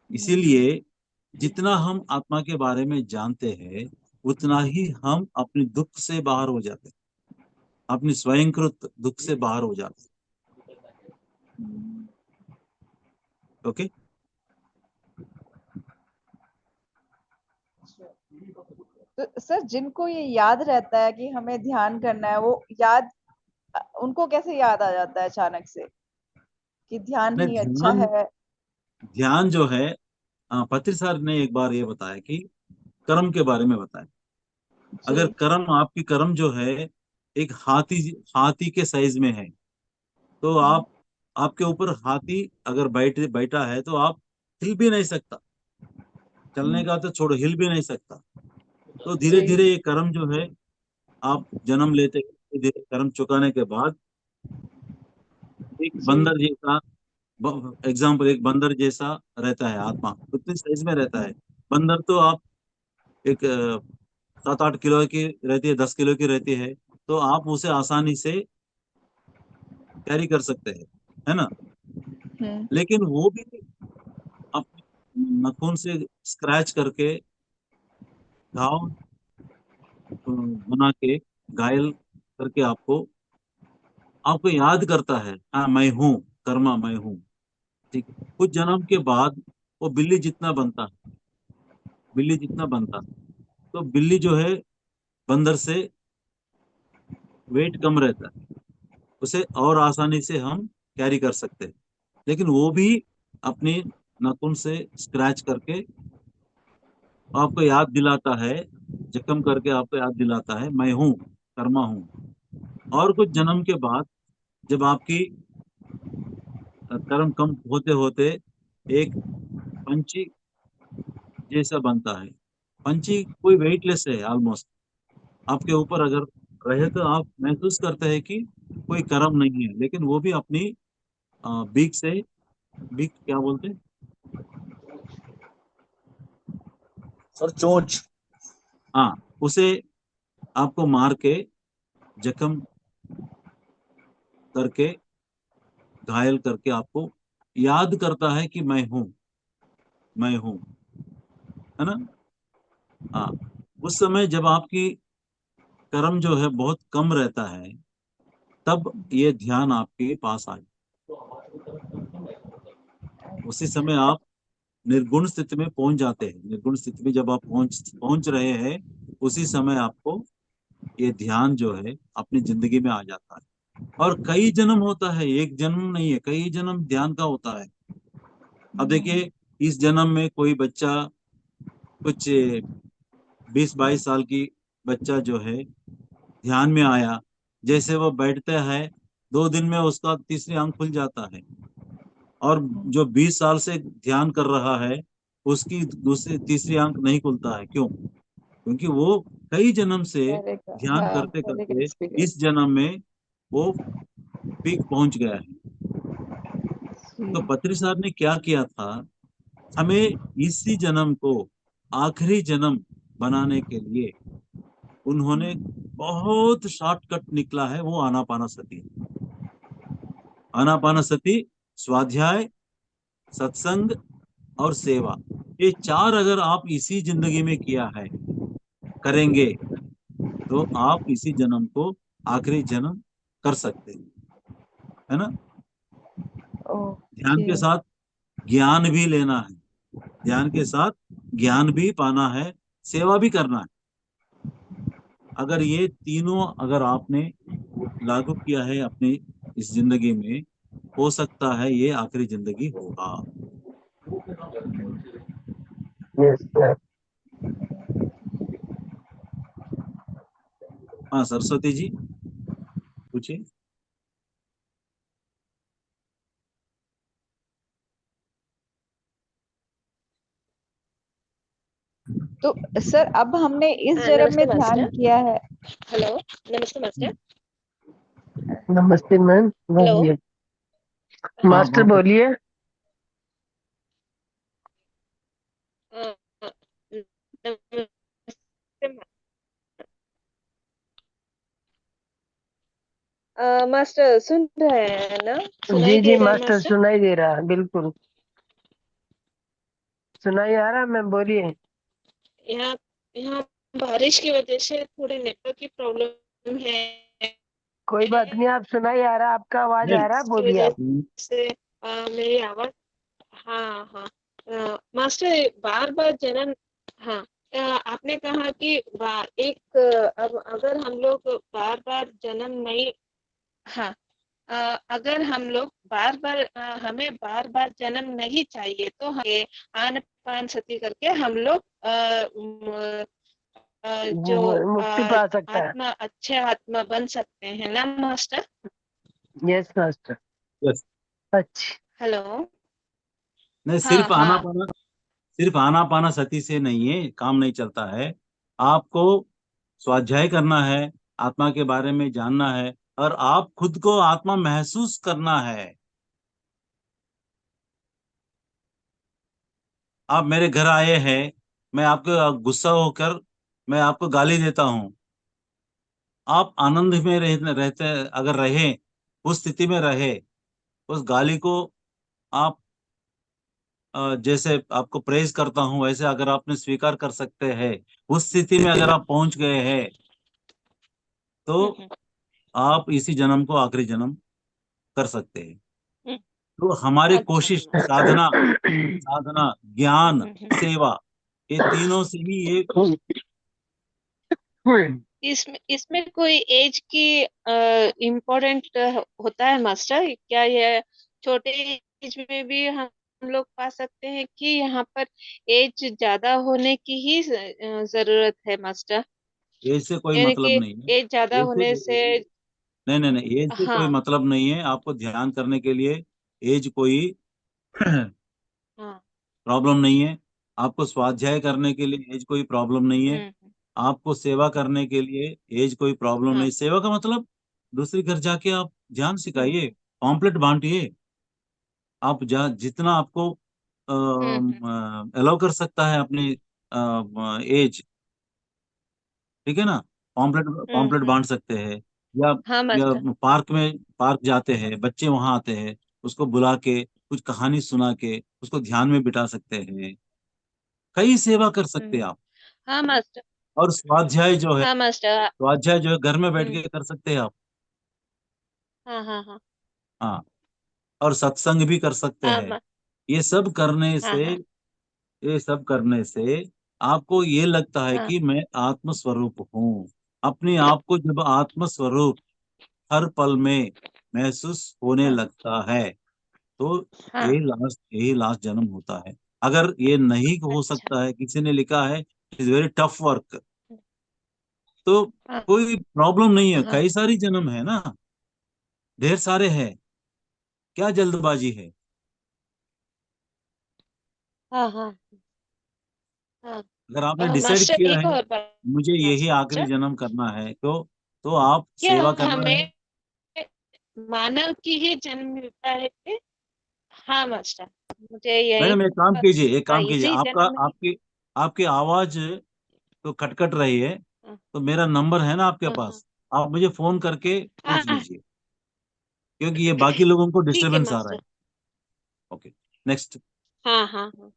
इसीलिए जितना हम आत्मा के बारे में जानते हैं उतना ही हम अपने दुख से बाहर हो जाते हैं, अपनी स्वयंकृत दुख से बाहर हो जाते हैं। ओके।
तो सर जिनको ये याद रहता है कि हमें ध्यान करना है, वो याद उनको कैसे याद आ जाता है अचानक से कि ध्यान
नहीं,
ही अच्छा
ध्यान
है?
ध्यान जो है, पत्री सर ने एक बार ये बताया कि कर्म के बारे में बताया। अगर
जी।
आपकी कर्म जो है एक हाथी हाथी के साइज में है, तो आपके ऊपर हाथी अगर बैठा है तो आप हिल भी नहीं सकता। चलने का तो छोड़ो, हिल भी नहीं सकता। तो धीरे
जी।
धीरे ये कर्म जो है, आप जन्म लेते धीरे धीरे कर्म चुकाने के बाद एक
जी।
बंदर जैसा, एग्जाम्पल, एक बंदर जैसा रहता है आत्मा, उतनी साइज में रहता है। बंदर तो आप एक 7-8 किलो की रहती है, 10 किलो की रहती है, तो आप उसे आसानी से कैरी कर सकते हैं, है ना?
हम्म।
लेकिन वो भी अपने नाखून से स्क्रैच करके, घाव बना के, घायल करके आपको आपको याद करता है, हाँ मैं हूँ, कर्मा मैं हूँ। ठीक है। कुछ जन्म के बाद वो बिल्ली जितना बनता है। तो बिल्ली जो है बंदर से वेट कम रहता है, उसे और आसानी से हम कैरी कर सकते हैं। लेकिन वो भी अपनी नाखून से स्क्रैच करके आपको याद दिलाता है, जख्म करके आपको याद दिलाता है मैं हूँ, कर्मा हूँ। और कुछ जन्म के बाद जब आपकी कर्म कम होते होते एक पंछी जैसा बनता है। पंछी कोई वेटलेस है ऑलमोस्ट, आपके ऊपर अगर रहे तो आप महसूस करते हैं कि कोई कर्म नहीं है, लेकिन वो भी अपनी बीक से, बीक क्या बोलते हैं सर, चोंच, हाँ, उसे आपको मार के, जख्म करके, घायल करके आपको याद करता है कि मैं हूं, है ना? हाँ। उस समय जब आपकी कर्म जो है बहुत कम रहता है, तब ये ध्यान आपके पास आए। उसी समय आप निर्गुण स्थिति में पहुंच जाते हैं। निर्गुण स्थिति में जब आप पहुंच पहुंच रहे हैं, उसी समय आपको ये ध्यान जो है अपनी जिंदगी में आ जाता है। और कई जन्म होता है, एक जन्म नहीं है, कई जन्म ध्यान का होता है। अब देखिए, इस जन्म में कोई बच्चा, कुछ 20-22 साल की बच्चा जो है ध्यान में आया, जैसे वो बैठता है 2 दिन में उसका तीसरी आंख खुल जाता है। और जो 20 साल से ध्यान कर रहा है उसकी दूसरी तीसरी आंख नहीं खुलता है। क्यों? क्योंकि वो कई जन्म से
पहले का,
ध्यान
हाँ,
करते
पहले का
करते इस
एक्सपीरियंस।
जन्म में वो पीक पहुंच गया है। तो पत्री साहब ने क्या किया था, हमें इसी जन्म को आखिरी जन्म बनाने के लिए उन्होंने बहुत शॉर्टकट निकला है, वो आनापानासती। आनापानासती, स्वाध्याय, सत्संग और सेवा, ये चार अगर आप इसी जिंदगी में किया है, करेंगे, तो आप इसी जन्म को आखिरी जन्म कर सकते हैं, है ना। ध्यान के साथ ज्ञान भी लेना है, ध्यान के साथ ज्ञान भी पाना है, सेवा भी करना है। अगर ये तीनों अगर आपने लागू किया है अपनी इस जिंदगी में, हो सकता है ये आखिरी जिंदगी होगा।
Yes sir.
हाँ सरस्वती जी पूछिए।
तो सर अब हमने इस जन्म
नमस्ते
में ध्यान
मास्टर।
किया है।
हेलो, नमस्ते मास्टर।
नमस्ते मैम, बोलिए।
हाँ
मास्टर
बहुत
बोलिए।
अ, नमस्ते मास्टर, सुन रहे हैं ना? सुनाई
जी
दे रहा है
मास्टर,
मास्टर?
सुनाई दे रहा है, बिल्कुल सुनाई आ रहा है मैम, बोलिए।
यहाँ यहाँ बारिश की वजह से थोड़ी नेटवर्क की प्रॉब्लम है।
कोई बात नहीं, आप सुनाई आ रहा है, आपका आवाज आ रहा है,
इसकी
बोलिए
वजह
आप।
से मेरी आवाज। हाँ हाँ। मास्टर, बार बार जन्म। हाँ। आपने कहा कि एक अब अगर हम लोग बार बार जन्म नहीं। हाँ। अगर हम लोग बार बार हमें बार बार जन्म नहीं चाहिए, तो हमें आनापान सती करके हम लोग जो
मुक्ति पा सकता है।
आत्मा, अच्छे आत्मा बन सकते हैं ना मास्टर?
Yes master.
यस।
अच्छा।
हेलो।
नहीं,
हाँ हाँ।
सिर्फ आनापाना सती से नहीं है, काम नहीं चलता है। आपको स्वाध्याय करना है, आत्मा के बारे में जानना है, और आप खुद को आत्मा महसूस करना है। आप मेरे घर आए हैं, मैं आपको गुस्सा होकर मैं आपको गाली देता हूं, आप आनंद में रहते अगर रहे, उस स्थिति में रहे, उस गाली को आप जैसे आपको प्रेज करता हूं वैसे अगर आपने स्वीकार कर सकते हैं, उस स्थिति में अगर आप पहुंच गए हैं, तो आप इसी जन्म को आखिरी जन्म कर सकते हैं। तो हमारी
अच्छा।
कोशिश, साधना, साधना, ज्ञान, सेवा, ये तीनों से ही ये
इसमें कोई एज की इम्पोर्टेंट होता है मास्टर? क्या ये छोटे एज में भी हम लोग पा सकते हैं कि यहाँ पर एज ज्यादा होने की ही जरूरत है मास्टर?
एज से कोई
यानी
मतलब
कि
नहीं है।
एज ज्यादा
एज से
होने से।
नहीं नहीं नहीं, एज से कोई
हाँ
मतलब नहीं है। आपको ध्यान करने के लिए एज कोई
हाँ।
प्रॉब्लम नहीं है। आपको स्वाध्याय करने के लिए एज कोई प्रॉब्लम नहीं है।
हम्म।
आपको सेवा करने के लिए एज कोई प्रॉब्लम
हाँ।
नहीं। सेवा का मतलब दूसरे घर जाके आप ध्यान
हम्म
सिखाइए, पॉम्पलेट बांटिए, आप जितना आपको
हम्म।
अलाउ कर सकता है अपनी एज, ठीक है ना। पॉम्पलेट पॉम्पलेट
हम्म।
बांट सकते हैं, या
हाँ मास्टर।
पार्क जाते हैं, बच्चे वहां आते हैं, उसको बुला के कुछ कहानी सुना के उसको ध्यान में बिठा सकते हैं। कई सेवा कर सकते हैं आप।
हाँ मास्टर।
और स्वाध्याय जो है,
हाँ मास्टर।
स्वाध्याय जो है घर में बैठ
हम्म।
के कर सकते हैं आप।
हाँ हाँ हाँ।
हाँ, और सत्संग भी कर सकते
हाँ
हैं। ये सब करने
हाँ
से,
हाँ
ये सब करने से आपको ये लगता है
हाँ
कि मैं आत्म स्वरूप हूँ। अपने आप को जब आत्म स्वरूप हर पल में महसूस होने
हाँ
लगता है, तो
हाँ।
यही लास्ट जन्म होता है। अगर ये नहीं हो
अच्छा।
सकता है, किसी ने लिखा है इज वेरी टफ वर्क, तो
हाँ
कोई प्रॉब्लम नहीं है।
हाँ
कई सारी जन्म है ना, ढेर सारे हैं, क्या जल्दबाजी है।
हाँ हाँ हाँ।
अगर आपने डिसाइड
मास्टर,
किया
एक
है
और बात
मुझे यही आखिरी
मास्टर,
जन्म करना है, तो आप
क्या
सेवा करना है।
हमें मानव की ही जन्म मिलता है? हाँ मास्टर, मुझे यही
मैडम एक काम कीजिए, एक
हाँ,
काम कीजिए,
इसी
आपका
जन्म में ही।
आपकी आपकी आवाज तो खटखट रही है,
हाँ
तो मेरा नंबर है ना आपके
हाँ हाँ
पास, आप मुझे फोन करके
हाँ
पूछ
हाँ,
लीजिए, क्योंकि ये बाकी लोगों को
ठीक है
डिस्टरबेंस आ रहा है।
मास्टर।
Okay, next.
हाँ हाँ हाँ।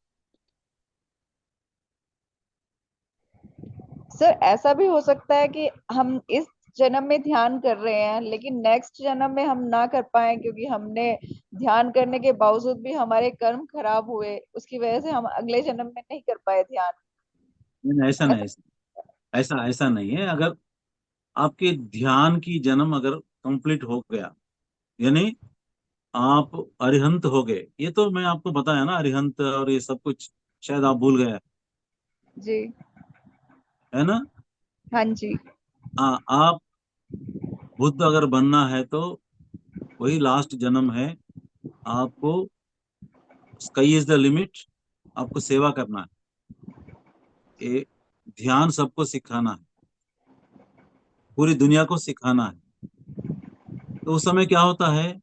सर ऐसा भी हो सकता है कि हम इस जन्म में ध्यान कर रहे हैं लेकिन नेक्स्ट जन्म में हम ना कर पाए, क्योंकि हमने ध्यान करने के बावजूद भी हमारे कर्म खराब हुए, उसकी वजह से हम अगले जन्म में नहीं कर पाए ध्यान।
नहीं, ऐसा नहीं,
ऐसा।
ऐसा ऐसा नहीं है। अगर आपके ध्यान की जन्म अगर कंप्लीट हो गया, यानी आप अरिहंत हो गए, ये तो मैं आपको बताया ना, अरिहंत और ये सब कुछ शायद आप भूल गए,
जी।
है ना।
हाँ जी।
हाँ, आप बुद्ध अगर बनना है तो वही लास्ट जन्म है। आपको स्काई इज द लिमिट, आपको सेवा करना है, ये ध्यान सबको सिखाना है, पूरी दुनिया को सिखाना है। तो उस समय क्या होता है,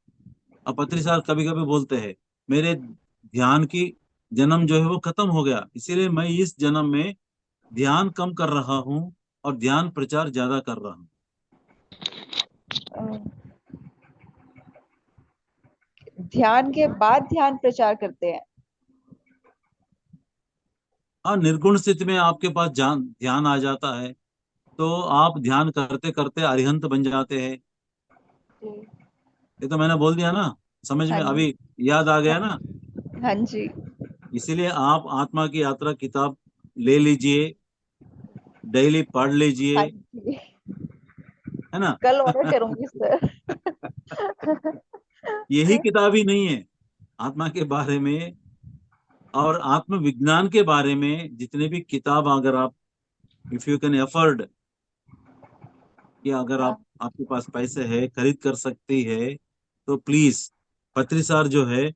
अब पत्री साहब कभी कभी बोलते हैं मेरे ध्यान की जन्म जो है वो खत्म हो गया, इसीलिए मैं इस जन्म में ध्यान कम कर रहा हूँ और ध्यान प्रचार ज्यादा कर रहा हूँ।
अ, ध्यान के बाद ध्यान प्रचार करते हैं।
हाँ, निर्गुण स्थिति में आपके पास ध्यान आ जाता है, तो आप ध्यान करते करते अरिहंत बन जाते हैं।
जी।
ये तो मैंने बोल दिया ना, समझ
हाँ
में
जी।
अभी याद आ गया ना।
हाँ जी।
इसीलिए आप आत्मा की यात्रा किताब ले लीजिए, डेली पढ़
हाँ
लीजिए,
जी।
है ना।
कल ऑर्डर करूंगी सर।
यही किताब ही नहीं है, आत्मा के बारे में और आत्मविज्ञान के बारे में जितने भी किताब, अगर आप इफ यू कैन अफोर्ड, कि अगर
हाँ।
आपके पास पैसे है, खरीद कर सकती है, तो प्लीज, पत्री सर जो है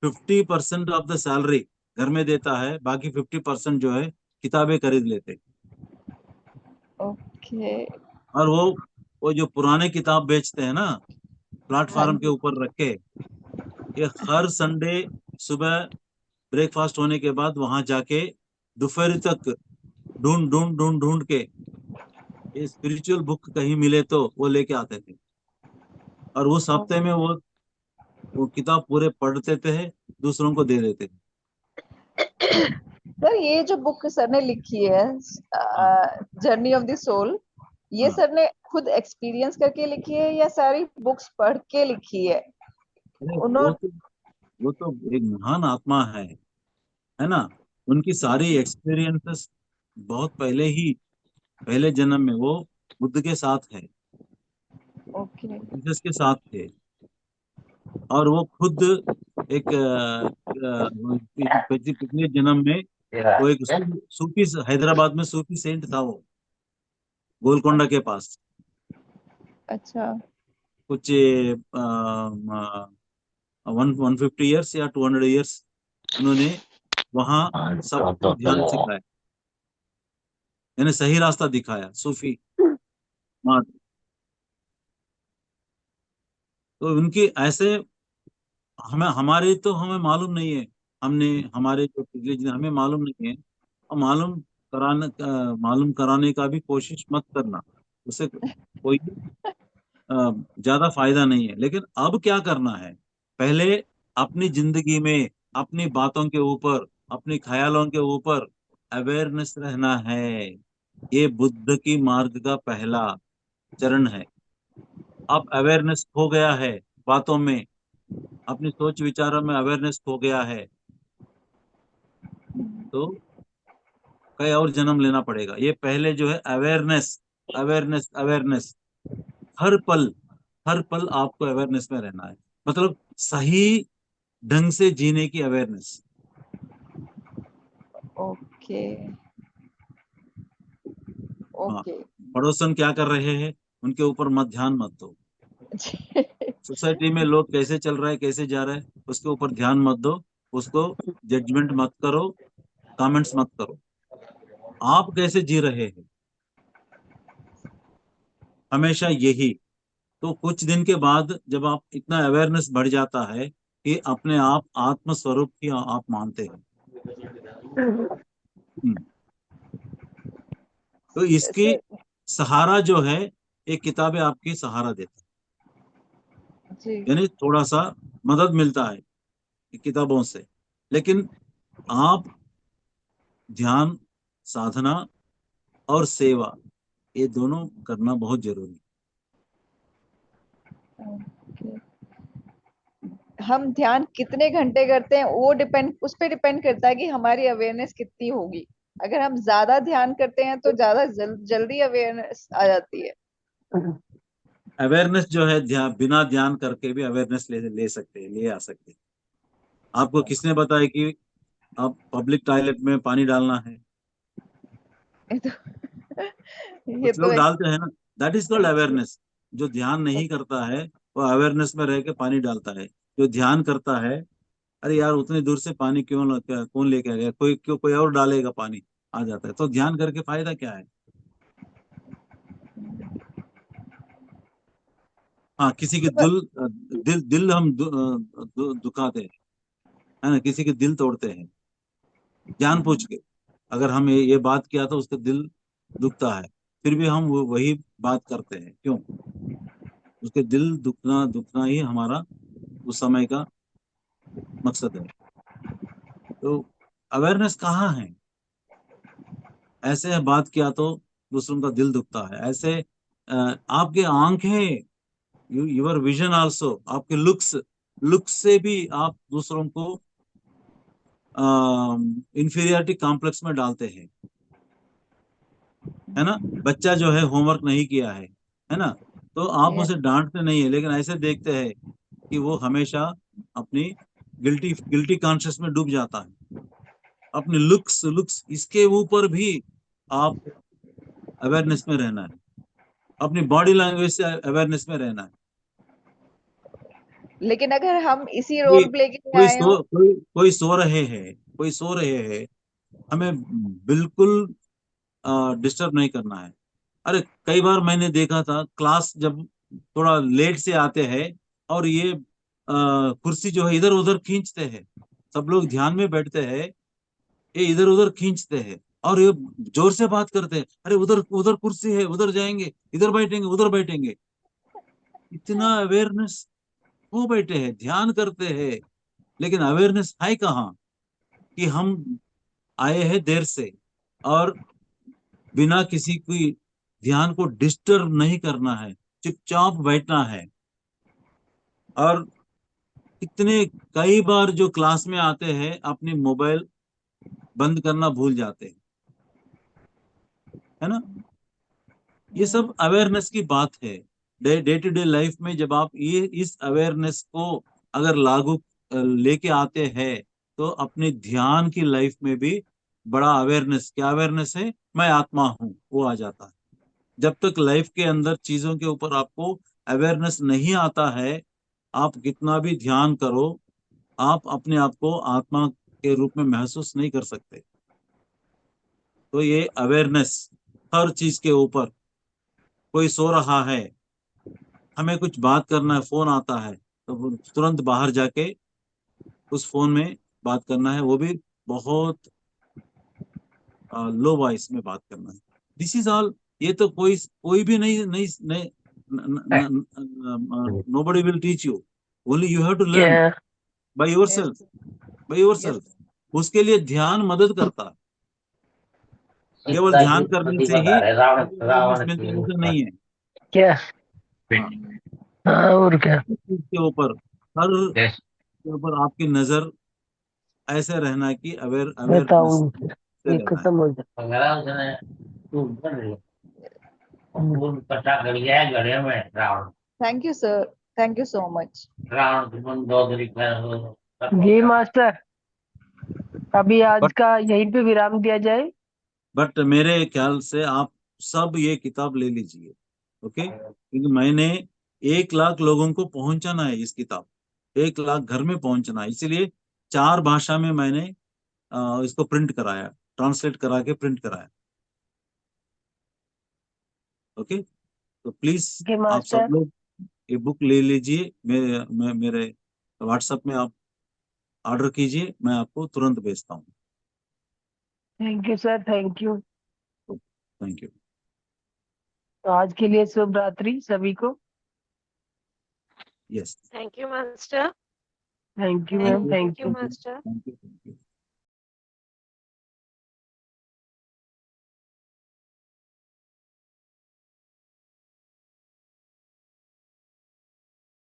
50% ऑफ द सैलरी घर में देता है, बाकी 50% जो है किताबें खरीद लेते हैं।
ओके।
और वो जो पुराने किताब बेचते हैं ना,
हाँ
प्लेटफार्म के
जी।
ऊपर रख के, ये हर संडे सुबह ब्रेकफास्ट होने के बाद वहां जाके दोपहर तक ढूंढ ढूंढ ढूंढ ढूंढ के ये स्पिरिचुअल बुक कहीं मिले तो वो लेके आते थे, और उस
ओ,
हफ्ते में वो किताब पूरे पढ़ते थे, दूसरों को दे देते थे।
सर ये जो बुक सर ने लिखी है,
हाँ
जर्नी ऑफ द सोल, ये
हाँ।
सर ने खुद एक्सपीरियंस करके लिखी है या सारी बुक्स पढ़ के लिखी है?
अरे
उन्होंने।
वो तो एक महान आत्मा है ना। उनकी सारी एक्सपीरियंसेस बहुत पहले ही, पहले जन्म में वो बुद्ध के साथ है,
ओके।
जीसस के साथ थे। और वो खुद एक पिछले जन्म में वो एक सूफी, हैदराबाद में सूफी सेंट था वो, गोलकोंडा के पास।
अच्छा।
कुछ 150 ईयर्स या 200 ईयर्स उन्होंने वहां सबको ध्यान सिखाया, यानी सही रास्ता दिखाया, सूफी मार्ग। तो उनकी ऐसे, हमें मालूम नहीं है, हमने हमारे जो पिछले हमें मालूम नहीं है, और मालूम कराने का भी कोशिश मत करना, उससे कोई ज्यादा फायदा नहीं है। लेकिन अब क्या करना है, पहले अपनी जिंदगी में अपनी बातों के ऊपर, अपने ख्यालों के ऊपर अवेयरनेस रहना है। ये बुद्ध की मार्ग का पहला चरण है। अब अवेयरनेस हो गया है बातों में, अपनी सोच विचारों में अवेयरनेस हो गया है, तो कई और जन्म लेना पड़ेगा। ये पहले जो है अवेयरनेस, अवेयरनेस, अवेयरनेस, हर पल, हर पल आपको अवेयरनेस में रहना है, मतलब सही ढंग से जीने की अवेयरनेस।
ओके।
हाँ,
ओके।
पड़ोसन क्या कर रहे हैं उनके ऊपर मत ध्यान मत दो, सोसाइटी में लोग कैसे चल रहा है, कैसे जा रहा है, उसके ऊपर ध्यान मत दो, उसको जजमेंट मत करो, कमेंट्स मत करो, आप कैसे जी रहे हैं, हमेशा यही। तो कुछ दिन के बाद जब आप इतना अवेयरनेस बढ़ जाता है कि अपने आप आत्म स्वरूप की आप मानते हैं। तो इसकी
सर
सहारा जो है, ये किताबें आपकी सहारा देती है,
जी
यानी थोड़ा सा मदद मिलता है किताबों से। लेकिन आप ध्यान, साधना और सेवा, ये दोनों करना बहुत जरूरी है।
हम ध्यान कितने घंटे करते हैं वो उस पे डिपेंड करता है कि हमारी अवेयरनेस कितनी होगी। अगर हम ज्यादा ध्यान करते हैं तो ज्यादा जल्दी अवेयरनेस आ जाती है।
अवेयरनेस जो है, बिना ध्यान करके भी अवेयरनेस ले सकते हैं, ले आ सकते हैं। आपको किसने बताया कि आप पब्लिक टॉयलेट में पानी डालना है?
ये तो ये
कुछ
तो
लोग डालते हैं ना, दैट इज कॉल्ड अवेयरनेस। जो ध्यान नहीं करता है वो अवेयरनेस में रह के पानी डालता है। जो ध्यान करता है, अरे यार उतनी दूर से पानी कौन लेके आ गया, कोई और डालेगा, पानी आ जाता है। तो ध्यान करके फायदा क्या है? हाँ, किसी के दिल हम दुखाते हैं, है ना, किसी के दिल तोड़ते हैं जान पूछ के। अगर हम ये बात किया तो उसका दिल दुखता है, फिर भी हम वही बात करते हैं, क्यों? उसके दिल दुखना दुखना ही हमारा उस समय का मकसद है। तो अवेयरनेस कहाँ है? ऐसे बात किया तो दूसरों का दिल दुखता है। ऐसे आपके आंखें, योर विजन आल्सो, आपके लुक्स से भी आप दूसरों को इंफीरियरिटी कॉम्प्लेक्स में डालते हैं, है ना। बच्चा जो है होमवर्क नहीं किया है ना, तो आप
ये
उसे डांटते नहीं है, लेकिन ऐसे देखते हैं कि वो हमेशा अपनी गिल्टी गिल्टी कॉन्शियस में डूब जाता है। अपने लुक्स लुक्स इसके ऊपर भी आप अवेयरनेस में रहना है। अपनी बॉडी लैंग्वेज से अवेयरनेस में रहना है।
लेकिन अगर हम इसी
कोई
रोल प्ले के लिए
कोई
आए हो।
कोई सो रहे हैं, हमें बिल्कुल डिस्टर्ब नहीं करना है। अरे कई बार मैंने देखा था, क्लास जब थोड़ा लेट से आते हैं और ये कुर्सी जो है इधर उधर खींचते हैं, सब लोग ध्यान में बैठते हैं, ये इधर उधर खींचते हैं और ये जोर से बात करते हैं, अरे उधर उधर कुर्सी है, उधर जाएंगे, इधर बैठेंगे, उधर बैठेंगे। इतना अवेयरनेस हो बैठे हैं, ध्यान करते हैं, लेकिन अवेयरनेस है कहाँ? कि हम आए हैं देर से, और बिना किसी की ध्यान को डिस्टर्ब नहीं करना है, चुपचाप बैठना है। और कितने कई बार जो क्लास में आते हैं अपनी मोबाइल बंद करना भूल जाते हैं, है ना। ये सब अवेयरनेस की बात है। डे टू डे लाइफ में जब आप ये इस अवेयरनेस को अगर लागू लेके आते हैं, तो अपने ध्यान की लाइफ में भी बड़ा अवेयरनेस, क्या अवेयरनेस है, मैं आत्मा हूँ, वो आ जाता है। जब तक लाइफ के अंदर चीजों के ऊपर आपको अवेयरनेस नहीं आता है, आप कितना भी ध्यान करो, आप अपने आप को आत्मा के रूप में महसूस नहीं कर सकते। तो ये अवेयरनेस हर चीज के ऊपर, कोई सो रहा है, हमें कुछ बात करना है, फोन आता है, तो तुरंत बाहर जाके उस फोन में बात करना है, वो भी बहुत लो वॉइस में बात करना है। This is all. ये तो कोई भी नहीं नहीं, नहीं nobody will teach you, only you have to learn
क्या
by yourself, by
yes
yourself। उसके लिए ध्यान मदद करता है। केवल
सीता जी
ध्यान करने से ही
रावण रावण
मिलता
की
ऐसा नहीं है।
क्या
हाँ,
हाँ और क्या
हर चीज के ऊपर आपकी नजर ऐसे रहना कि अवेयरनेस
बताऊँ
से
ये
रहना है।
खत्म हो जाए
उसने फूल कटा कर गया है गले में Ravan
thank you sir, thank you so much.
Ravan की मन दो तरीके
जी मास्टर, अभी आज
बट
का यहीं पे विराम दिया जाए।
बट मेरे ख्याल से आप सब ये किताब ले लीजिए, ओके, क्योंकि मैंने 1 लाख लोगों को पहुंचाना है, इस किताब 1 लाख घर में पहुंचना है, इसीलिए 4 भाषा में मैंने इसको प्रिंट कराया, ट्रांसलेट करा के प्रिंट कराया। ओके, तो प्लीज
ओके
आप सब
मास्टर।
लोग ये बुक ले लीजिए, मेरे व्हाट्सएप में आप ऑर्डर कीजिए, मैं आपको तुरंत भेजता हूँ।
Thank you sir, thank you.
Thank you.
तो आज के लिए शुभ रात्रि सभी को।
Yes,
Thank you, Master.
Thank you
Thank
ma'am,
you.
Thank
Thank you,
you.
Master.
Thank you.